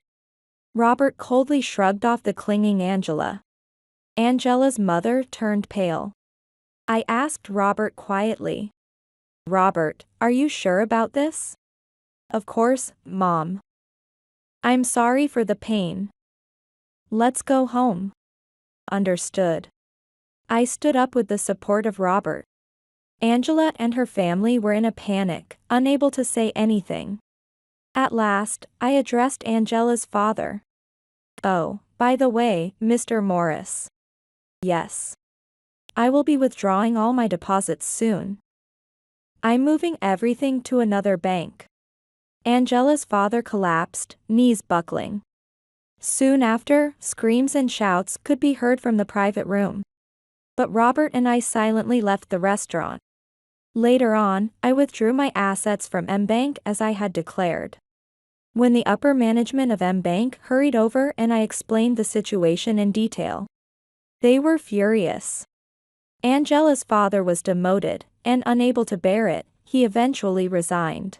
Speaker 3: Robert coldly shrugged off the clinging Angela. Angela's mother turned pale. I asked Robert quietly. Robert, are you sure about this? Of course, Mom. I'm sorry for the pain. Let's go home. Understood. I stood up with the support of Robert. Angela and her family were in a panic, unable to say anything. At last, I addressed Angela's father. Oh, by the way, Mr. Morris. Yes. I will be withdrawing all my deposits soon. I'm moving everything to another bank. Angela's father collapsed, knees buckling. Soon after, screams and shouts could be heard from the private room. But Robert and I silently left the restaurant. Later on, I withdrew my assets from M-Bank as I had declared. When the upper management of M-Bank hurried over and I explained the situation in detail, they were furious. Angela's father was demoted, and unable to bear it, he eventually resigned.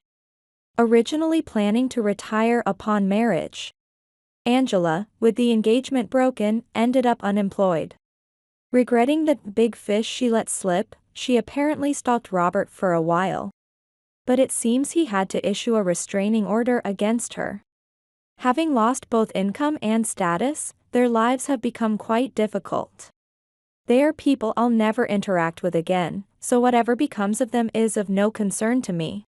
Speaker 3: Originally planning to retire upon marriage, Angela, with the engagement broken, ended up unemployed. Regretting the big fish she let slip, she apparently stalked Robert for a while. But it seems he had to issue a restraining order against her. Having lost both income and status, their lives have become quite difficult. They are people I'll never interact with again, so whatever becomes of them is of no concern to me.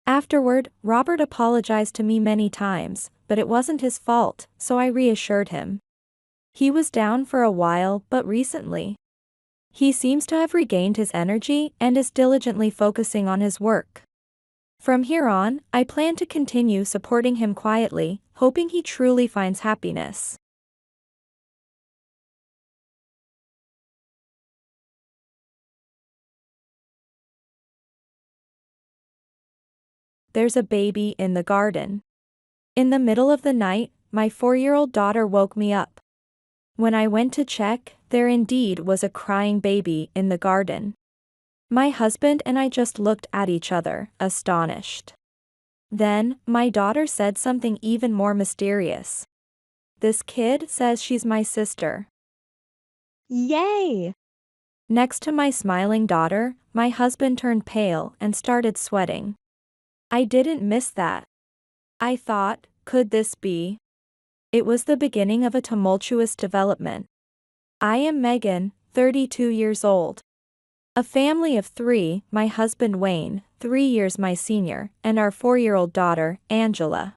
Speaker 3: Afterward, Robert apologized to me many times, but it wasn't his fault, so I reassured him. He was down for a while, but recently, he seems to have regained his energy and is diligently focusing on his work. From here on, I plan to continue supporting him quietly, hoping he truly finds happiness. There's a baby in the garden. In the middle of the night, my 4-year-old daughter woke me up. When I went to check, there indeed was a crying baby in the garden. My husband and I just looked at each other, astonished. Then, my daughter said something even more mysterious. This kid says she's my sister. Yay! Next to my smiling daughter, my husband turned pale and started sweating. I didn't miss that. I thought, could this be? It was the beginning of a tumultuous development. I am Megan, 32 years old. A family of 3, my husband Wayne, 3 years my senior, and our 4-year-old daughter, Angela.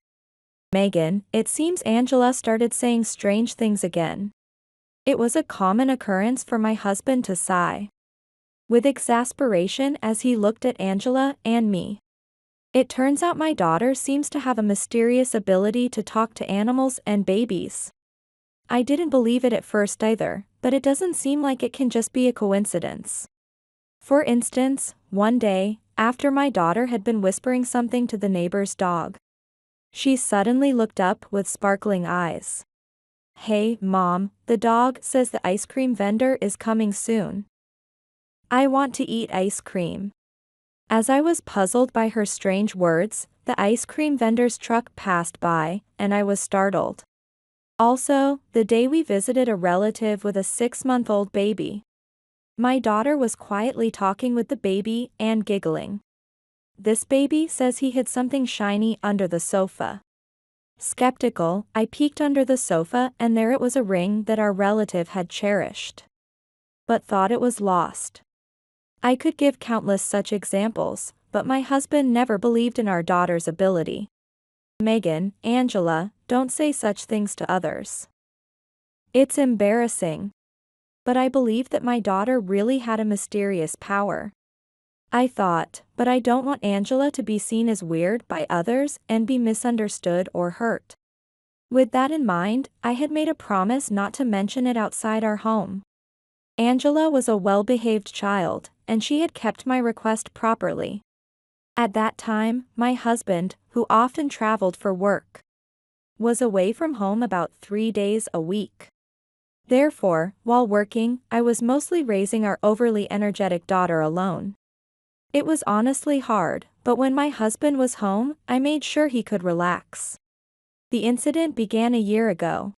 Speaker 3: Megan, it seems Angela started saying strange things again. It was a common occurrence for my husband to sigh with exasperation as he looked at Angela and me. It turns out my daughter seems to have a mysterious ability to talk to animals and babies. I didn't believe it at first either, but it doesn't seem like it can just be a coincidence. For instance, one day, after my daughter had been whispering something to the neighbor's dog, she suddenly looked up with sparkling eyes. "Hey, Mom, the dog says the ice cream vendor is coming soon. I want to eat ice cream." As I was puzzled by her strange words, the ice cream vendor's truck passed by, and I was startled. Also, the day we visited a relative with a 6-month-old baby. My daughter was quietly talking with the baby and giggling. This baby says he hid something shiny under the sofa. Skeptical, I peeked under the sofa and there it was, a ring that our relative had cherished, but thought it was lost. I could give countless such examples, but my husband never believed in our daughter's ability. Megan, Angela, don't say such things to others. It's embarrassing. But I believe that my daughter really had a mysterious power. I thought, but I don't want Angela to be seen as weird by others and be misunderstood or hurt. With that in mind, I had made a promise not to mention it outside our home. Angela was a well-behaved child, and she had kept my request properly. At that time, my husband, who often traveled for work, was away from home about 3 days a week. Therefore, while working, I was mostly raising our overly energetic daughter alone. It was honestly hard, but when my husband was home, I made sure he could relax. The incident began a year ago.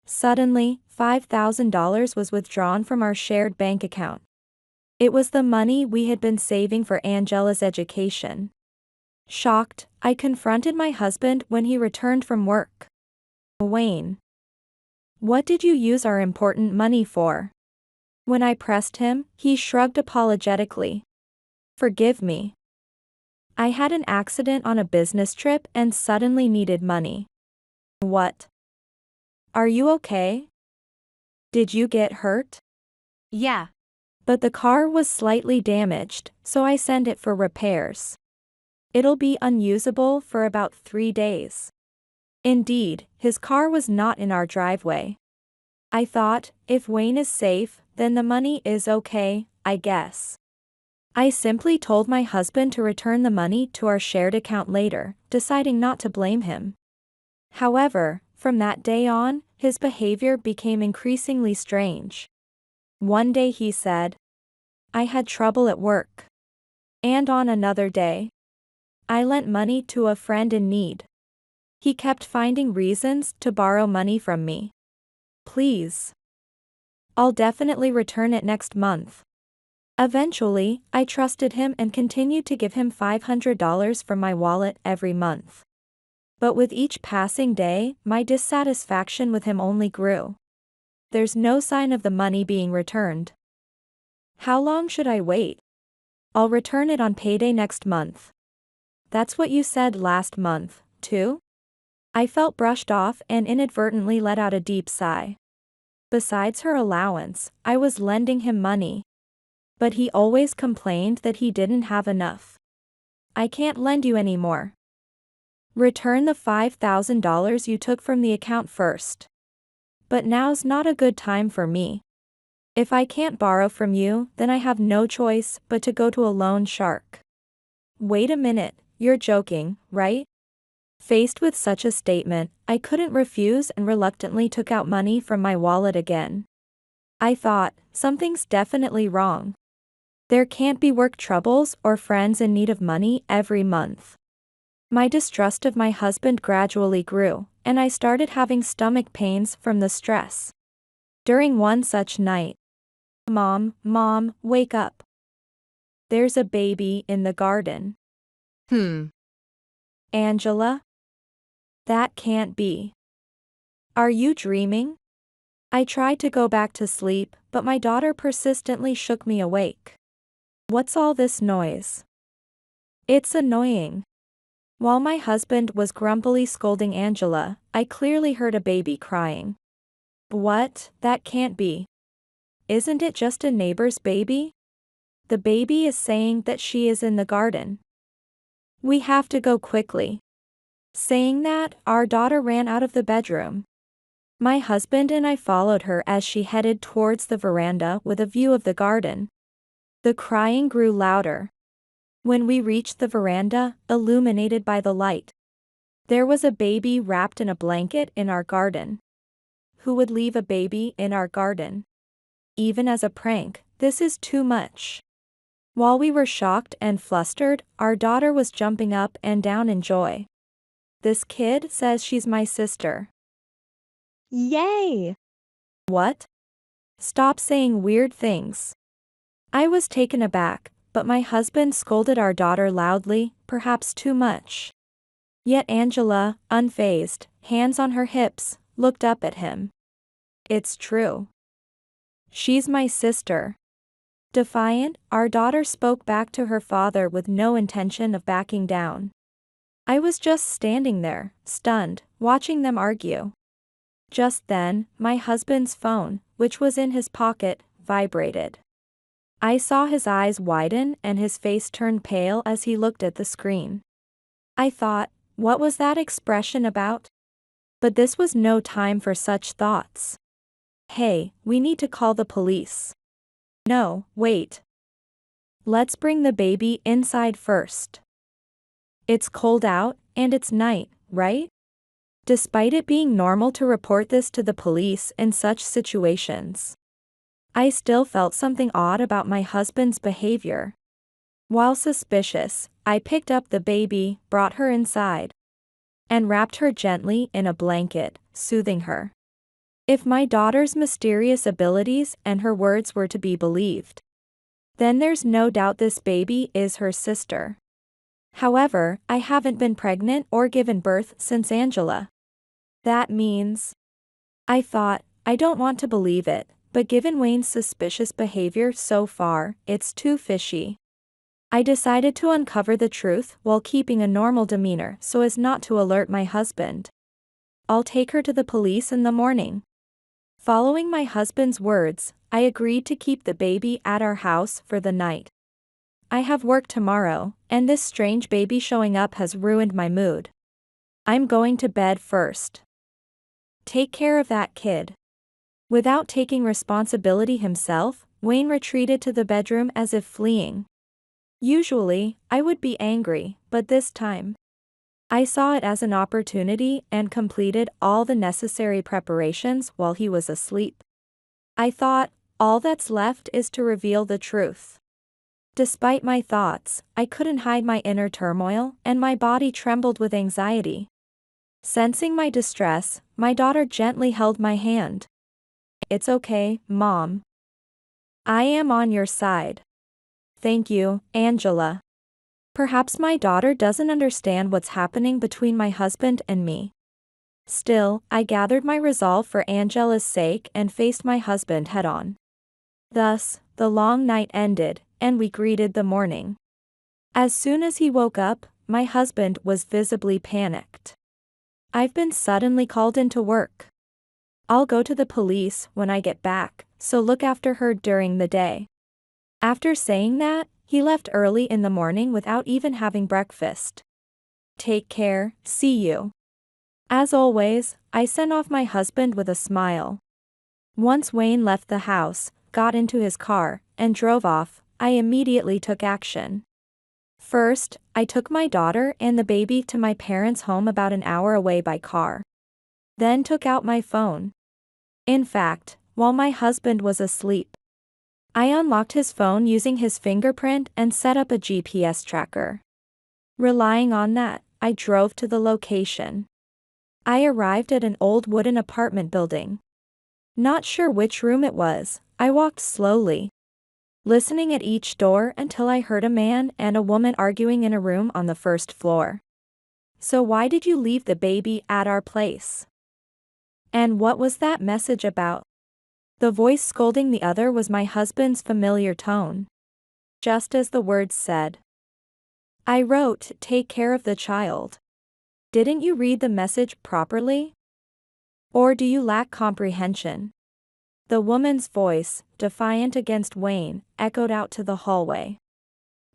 Speaker 3: Suddenly, $5,000 was withdrawn from our shared bank account. It was the money we had been saving for Angela's education. Shocked, I confronted my husband when he returned from work. "Wayne, what did you use our important money for?" When I pressed him, he shrugged apologetically. "Forgive me. I had an accident on a business trip and suddenly needed money." "What? Are you okay? Did you get hurt?"
Speaker 2: Yeah.
Speaker 3: "But the car was slightly damaged, so I sent it for repairs. It'll be unusable for about 3 days." Indeed, his car was not in our driveway. I thought, if Wayne is safe, then the money is okay, I guess. I simply told my husband to return the money to our shared account later, deciding not to blame him. However, from that day on, his behavior became increasingly strange. One day he said, "I had trouble at work." And on another day, "I lent money to a friend in need." He kept finding reasons to borrow money from me. "Please. I'll definitely return it next month." Eventually, I trusted him and continued to give him $500 from my wallet every month. But with each passing day, my dissatisfaction with him only grew. There's no sign of the money being returned. How long should I wait? "I'll return it on payday next month." That's what you said last month, too? I felt brushed off and inadvertently let out a deep sigh. Besides her allowance, I was lending him money. But he always complained that he didn't have enough. "I can't lend you any more. Return the $5,000 you took from the account first." "But now's not a good time for me. If I can't borrow from you, then I have no choice but to go to a loan shark." "Wait a minute, you're joking, right?" Faced with such a statement, I couldn't refuse and reluctantly took out money from my wallet again. I thought, something's definitely wrong. There can't be work troubles or friends in need of money every month. My distrust of my husband gradually grew, and I started having stomach pains from the stress. During one such night, Mom, wake up. There's a baby in the garden."
Speaker 2: Hmm.
Speaker 3: "Angela? That can't be." Are you dreaming? I tried to go back to sleep, but my daughter persistently shook me awake. What's all this noise? It's annoying. While my husband was grumpily scolding Angela, I clearly heard a baby crying. What? That can't be. Isn't it just a neighbor's baby? The baby is saying that she is in the garden. We have to go quickly. Saying that, our daughter ran out of the bedroom. My husband and I followed her as she headed towards the veranda with a view of the garden. The crying grew louder. When we reached the veranda, illuminated by the light, there was a baby wrapped in a blanket in our garden. Who would leave a baby in our garden? Even as a prank, this is too much. While we were shocked and flustered, our daughter was jumping up and down in joy. This kid says she's my sister. Yay! What? Stop saying weird things. I was taken aback, but my husband scolded our daughter loudly, perhaps too much. Yet Angela, unfazed, hands on her hips, looked up at him. It's true. She's my sister. Defiant, our daughter spoke back to her father with no intention of backing down. I was just standing there, stunned, watching them argue. Just then, my husband's phone, which was in his pocket, vibrated. I saw his eyes widen and his face turn pale as he looked at the screen. I thought, what was that expression about? But this was no time for such thoughts. Hey, we need to call the police. No, wait. Let's bring the baby inside first. It's cold out, and it's night, right? Despite it being normal to report this to the police in such situations, I still felt something odd about my husband's behavior. While suspicious, I picked up the baby, brought her inside, and wrapped her gently in a blanket, soothing her. If my daughter's mysterious abilities and her words were to be believed, then there's no doubt this baby is her sister. However, I haven't been pregnant or given birth since Angela. That means... I thought, I don't want to believe it, but given Wayne's suspicious behavior so far, it's too fishy. I decided to uncover the truth while keeping a normal demeanor so as not to alert my husband. I'll take her to the police in the morning. Following my husband's words, I agreed to keep the baby at our house for the night. I have work tomorrow, and this strange baby showing up has ruined my mood. I'm going to bed first. Take care of that kid. Without taking responsibility himself, Wayne retreated to the bedroom as if fleeing. Usually, I would be angry, but this time, I saw it as an opportunity and completed all the necessary preparations while he was asleep. I thought, all that's left is to reveal the truth. Despite my thoughts, I couldn't hide my inner turmoil, and my body trembled with anxiety. Sensing my distress, my daughter gently held my hand. It's okay, Mom. I am on your side. Thank you, Angela. Perhaps my daughter doesn't understand what's happening between my husband and me. Still, I gathered my resolve for Angela's sake and faced my husband head-on. Thus, the long night ended, and we greeted the morning. As soon as he woke up, my husband was visibly panicked. I've been suddenly called into work. I'll go to the police when I get back, so look after her during the day. After saying that, he left early in the morning without even having breakfast. Take care, see you. As always, I sent off my husband with a smile. Once Wayne left the house, got into his car, and drove off, I immediately took action. First, I took my daughter and the baby to my parents' home about an hour away by car. Then took out my phone. In fact, while my husband was asleep, I unlocked his phone using his fingerprint and set up a GPS tracker. Relying on that, I drove to the location. I arrived at an old wooden apartment building. Not sure which room it was, I walked slowly, listening at each door until I heard a man and a woman arguing in a room on the first floor. So why did you leave the baby at our place? And what was that message about? The voice scolding the other was my husband's familiar tone. Just as the words said. I wrote, take care of the child. Didn't you read the message properly? Or do you lack comprehension? The woman's voice, defiant against Wayne, echoed out to the hallway.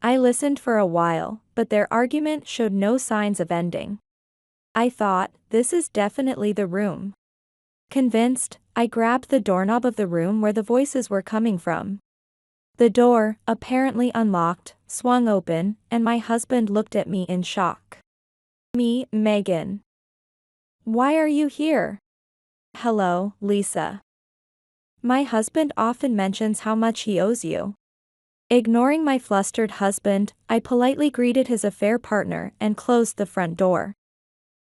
Speaker 3: I listened for a while, but their argument showed no signs of ending. I thought, this is definitely the room. Convinced, I grabbed the doorknob of the room where the voices were coming from. The door, apparently unlocked, swung open, and my husband looked at me in shock. Me, Megan. Why are you here? Hello, Lisa. My husband often mentions how much he owes you. Ignoring my flustered husband, I politely greeted his affair partner and closed the front door.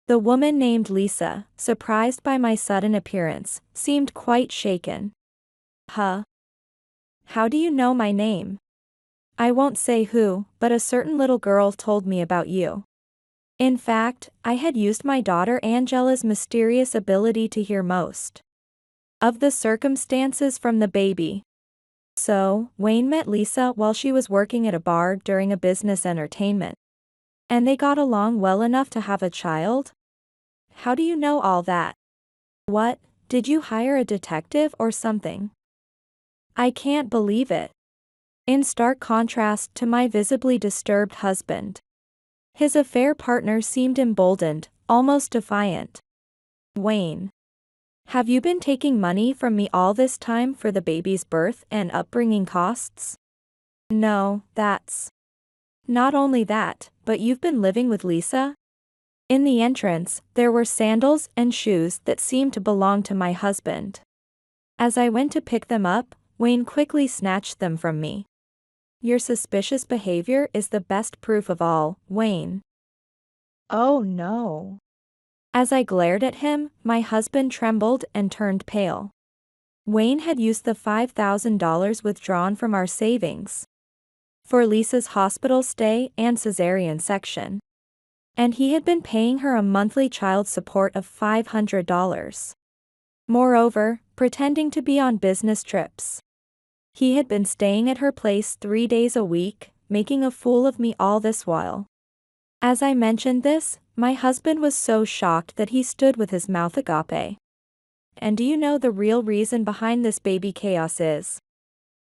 Speaker 3: The woman named Lisa, surprised by my sudden appearance, seemed quite shaken. Huh? How do you know my name? I won't say who, but a certain little girl told me about you. In fact, I had used my daughter Angela's mysterious ability to hear most of the circumstances from the baby. So, Wayne met Lisa while she was working at a bar during a business entertainment. And they got along well enough to have a child? How do you know all that? What, did you hire a detective or something? I can't believe it. In stark contrast to my visibly disturbed husband. His affair partner seemed emboldened, almost defiant. Wayne. Have you been taking money from me all this time for the baby's birth and upbringing costs? No, that's. Not only that, but you've been living with Lisa? In the entrance, there were sandals and shoes that seemed to belong to my husband. As I went to pick them up, Wayne quickly snatched them from me. Your suspicious behavior is the best proof of all, Wayne. Oh no. As I glared at him, my husband trembled and turned pale. Wayne had used the $5,000 withdrawn from our savings for Lisa's hospital stay and cesarean section. And he had been paying her a monthly child support of $500. Moreover, pretending to be on business trips. He had been staying at her place 3 days a week, making a fool of me all this while. As I mentioned this, my husband was so shocked that he stood with his mouth agape. And do you know the real reason behind this baby chaos is?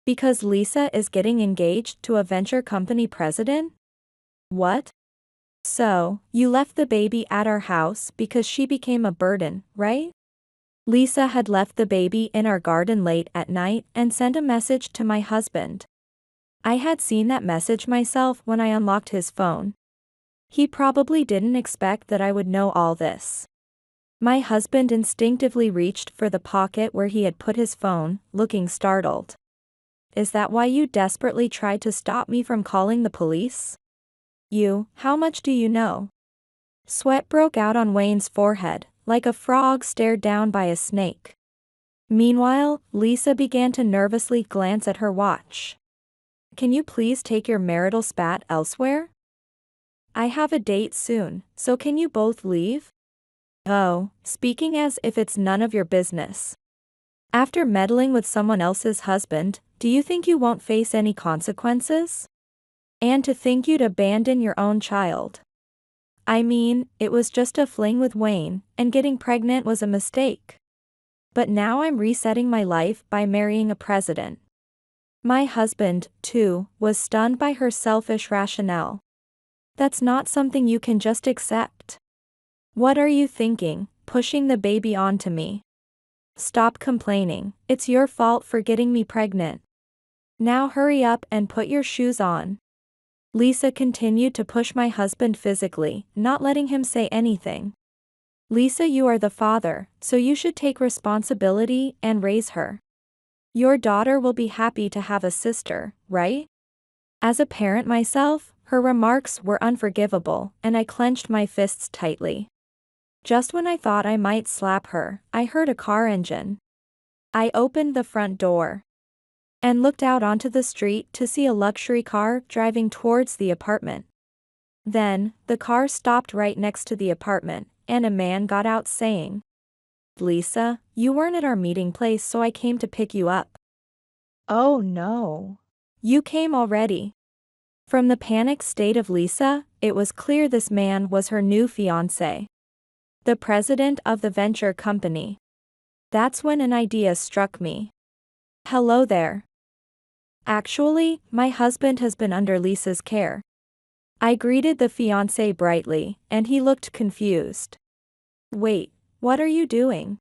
Speaker 3: Because Lisa is getting engaged to a venture company president? What? So, you left the baby at our house because she became a burden, right? Lisa had left the baby in our garden late at night and sent a message to my husband. I had seen that message myself when I unlocked his phone. He probably didn't expect that I would know all this. My husband instinctively reached for the pocket where he had put his phone, looking startled. Is that why you desperately tried to stop me from calling the police? How much do you know? Sweat broke out on Wayne's forehead, like a frog stared down by a snake. Meanwhile, Lisa began to nervously glance at her watch. Can you please take your marital spat elsewhere? I have a date soon, so can you both leave? Oh, speaking as if it's none of your business. After meddling with someone else's husband, do you think you won't face any consequences? And to think you'd abandon your own child. I mean, it was just a fling with Wayne, and getting pregnant was a mistake. But now I'm resetting my life by marrying a president. My husband, too, was stunned by her selfish rationale. That's not something you can just accept. What are you thinking, pushing the baby onto me? Stop complaining, it's your fault for getting me pregnant. Now hurry up and put your shoes on. Lisa continued to push my husband physically, not letting him say anything. Lisa, you are the father, so you should take responsibility and raise her. Your daughter will be happy to have a sister, right? As a parent myself, her remarks were unforgivable, and I clenched my fists tightly. Just when I thought I might slap her, I heard a car engine. I opened the front door and looked out onto the street to see a luxury car driving towards the apartment. Then, the car stopped right next to the apartment, and a man got out saying, Lisa, you weren't at our meeting place, so I came to pick you up. Oh no. You came already. From the panicked state of Lisa, it was clear this man was her new fiancé. The president of the venture company. That's when an idea struck me. Hello there. Actually, my husband has been under Lisa's care. I greeted the fiancé brightly, and he looked confused. Wait, what are you doing?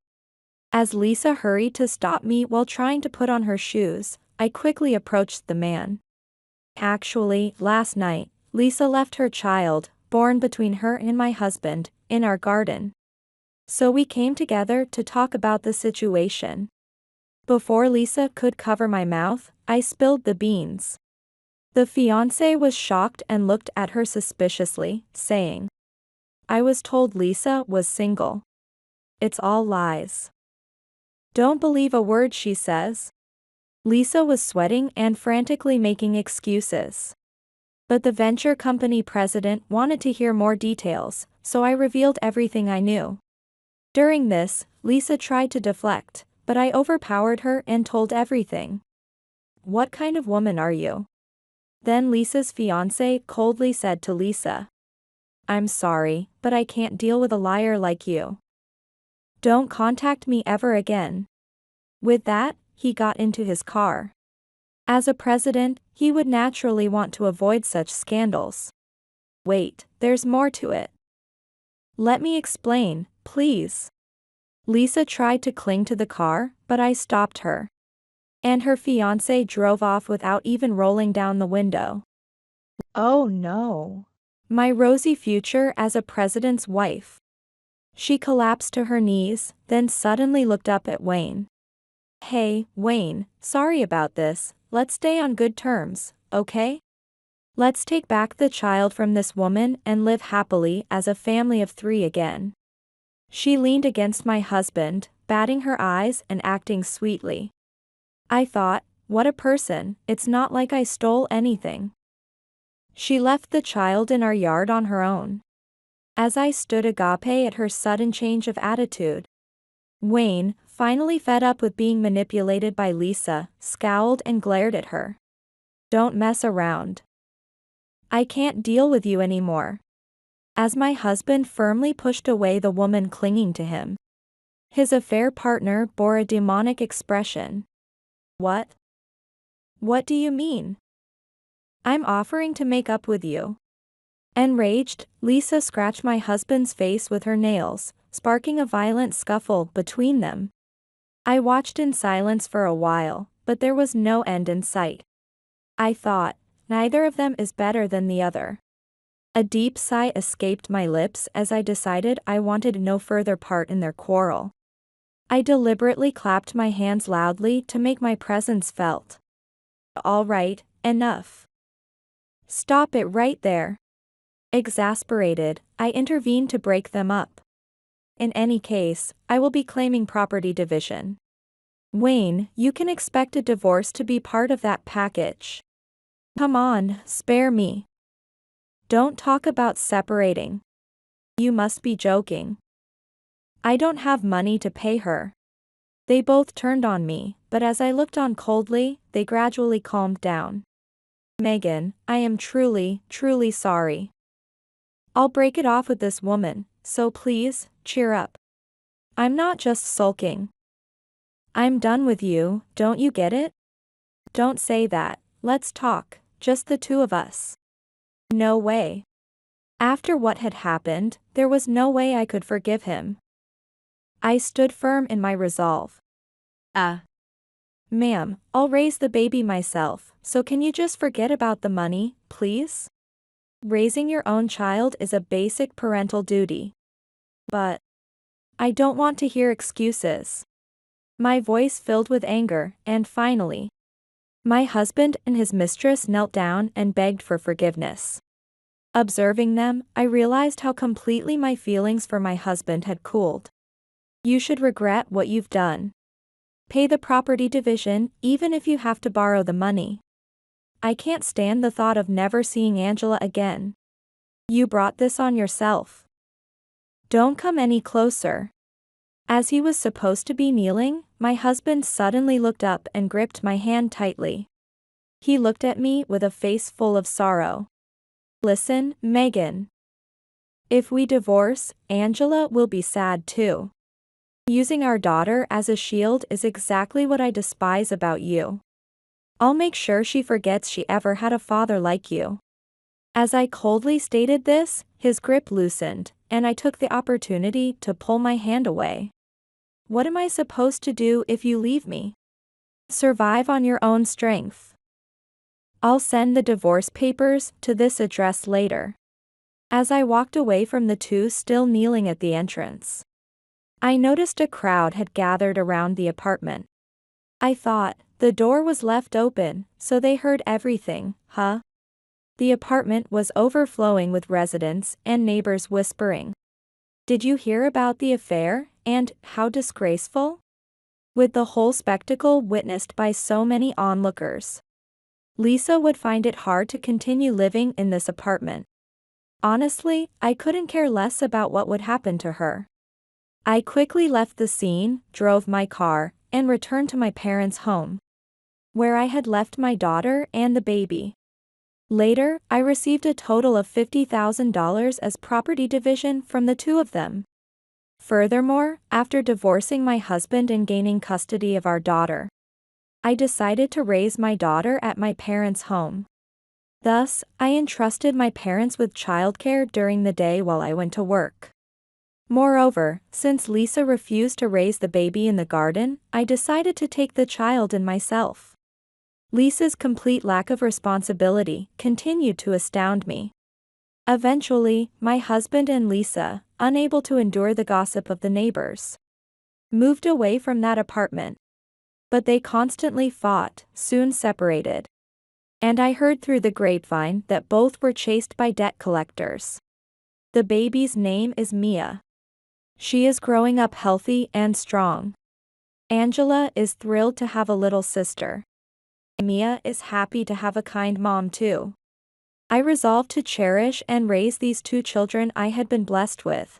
Speaker 3: As Lisa hurried to stop me while trying to put on her shoes, I quickly approached the man. Actually, last night, Lisa left her child, born between her and my husband, in our garden. So we came together to talk about the situation. Before Lisa could cover my mouth, I spilled the beans. The fiancé was shocked and looked at her suspiciously, saying, I was told Lisa was single. It's all lies. Don't believe a word she says. Lisa was sweating and frantically making excuses. But the venture company president wanted to hear more details, so I revealed everything I knew. During this, Lisa tried to deflect, but I overpowered her and told everything. What kind of woman are you? Then Lisa's fiancé coldly said to Lisa, I'm sorry, but I can't deal with a liar like you. Don't contact me ever again. With that, he got into his car. As a president, he would naturally want to avoid such scandals. Wait, there's more to it. Let me explain, please. Lisa tried to cling to the car, but I stopped her. And her fiancé drove off without even rolling down the window. Oh no. My rosy future as a president's wife. She collapsed to her knees, then suddenly looked up at Wayne. Hey, Wayne, sorry about this, let's stay on good terms, okay? Let's take back the child from this woman and live happily as a family of 3 again. She leaned against my husband, batting her eyes and acting sweetly. I thought, what a person, it's not like I stole anything. She left the child in our yard on her own. As I stood agape at her sudden change of attitude, Wayne, finally fed up with being manipulated by Lisa, scowled and glared at her. Don't mess around. I can't deal with you anymore. As my husband firmly pushed away the woman clinging to him, his affair partner bore a demonic expression. What? What do you mean? I'm offering to make up with you. Enraged, Lisa scratched my husband's face with her nails, sparking a violent scuffle between them. I watched in silence for a while, but there was no end in sight. I thought, neither of them is better than the other. A deep sigh escaped my lips as I decided I wanted no further part in their quarrel. I deliberately clapped my hands loudly to make my presence felt. All right, enough. Stop it right there. Exasperated, I intervened to break them up. In any case, I will be claiming property division. Wayne, you can expect a divorce to be part of that package. Come on, spare me. Don't talk about separating. You must be joking. I don't have money to pay her. They both turned on me, but as I looked on coldly, they gradually calmed down. Megan, I am truly, truly sorry. I'll break it off with this woman, so please, cheer up. I'm not just sulking. I'm done with you, don't you get it? Don't say that, let's talk, just the 2 of us. No way. After what had happened, there was no way I could forgive him. I stood firm in my resolve. Ma'am, I'll raise the baby myself, so can you just forget about the money, please? Raising your own child is a basic parental duty. But I don't want to hear excuses. My voice filled with anger, and finally, my husband and his mistress knelt down and begged for forgiveness. Observing them, I realized how completely my feelings for my husband had cooled. You should regret what you've done. Pay the property division, even if you have to borrow the money. I can't stand the thought of never seeing Angela again. You brought this on yourself. Don't come any closer. As he was supposed to be kneeling, my husband suddenly looked up and gripped my hand tightly. He looked at me with a face full of sorrow. Listen, Megan. If we divorce, Angela will be sad too. Using our daughter as a shield is exactly what I despise about you. I'll make sure she forgets she ever had a father like you. As I coldly stated this, his grip loosened, and I took the opportunity to pull my hand away. What am I supposed to do if you leave me? Survive on your own strength. I'll send the divorce papers to this address later. As I walked away from the two still kneeling at the entrance, I noticed a crowd had gathered around the apartment. I thought, the door was left open, so they heard everything, huh? The apartment was overflowing with residents and neighbors whispering. Did you hear about the affair, and how disgraceful? With the whole spectacle witnessed by so many onlookers, Lisa would find it hard to continue living in this apartment. Honestly, I couldn't care less about what would happen to her. I quickly left the scene, drove my car, and returned to my parents' home, where I had left my daughter and the baby. Later, I received a total of $50,000 as property division from the two of them. Furthermore, after divorcing my husband and gaining custody of our daughter, I decided to raise my daughter at my parents' home. Thus, I entrusted my parents with childcare during the day while I went to work. Moreover, since Lisa refused to raise the baby in the garden, I decided to take the child in myself. Lisa's complete lack of responsibility continued to astound me. Eventually, my husband and Lisa, unable to endure the gossip of the neighbors, moved away from that apartment. But they constantly fought, soon separated. And I heard through the grapevine that both were chased by debt collectors. The baby's name is Mia. She is growing up healthy and strong. Angela is thrilled to have a little sister. Mia is happy to have a kind mom too. I resolved to cherish and raise these two children I had been blessed with.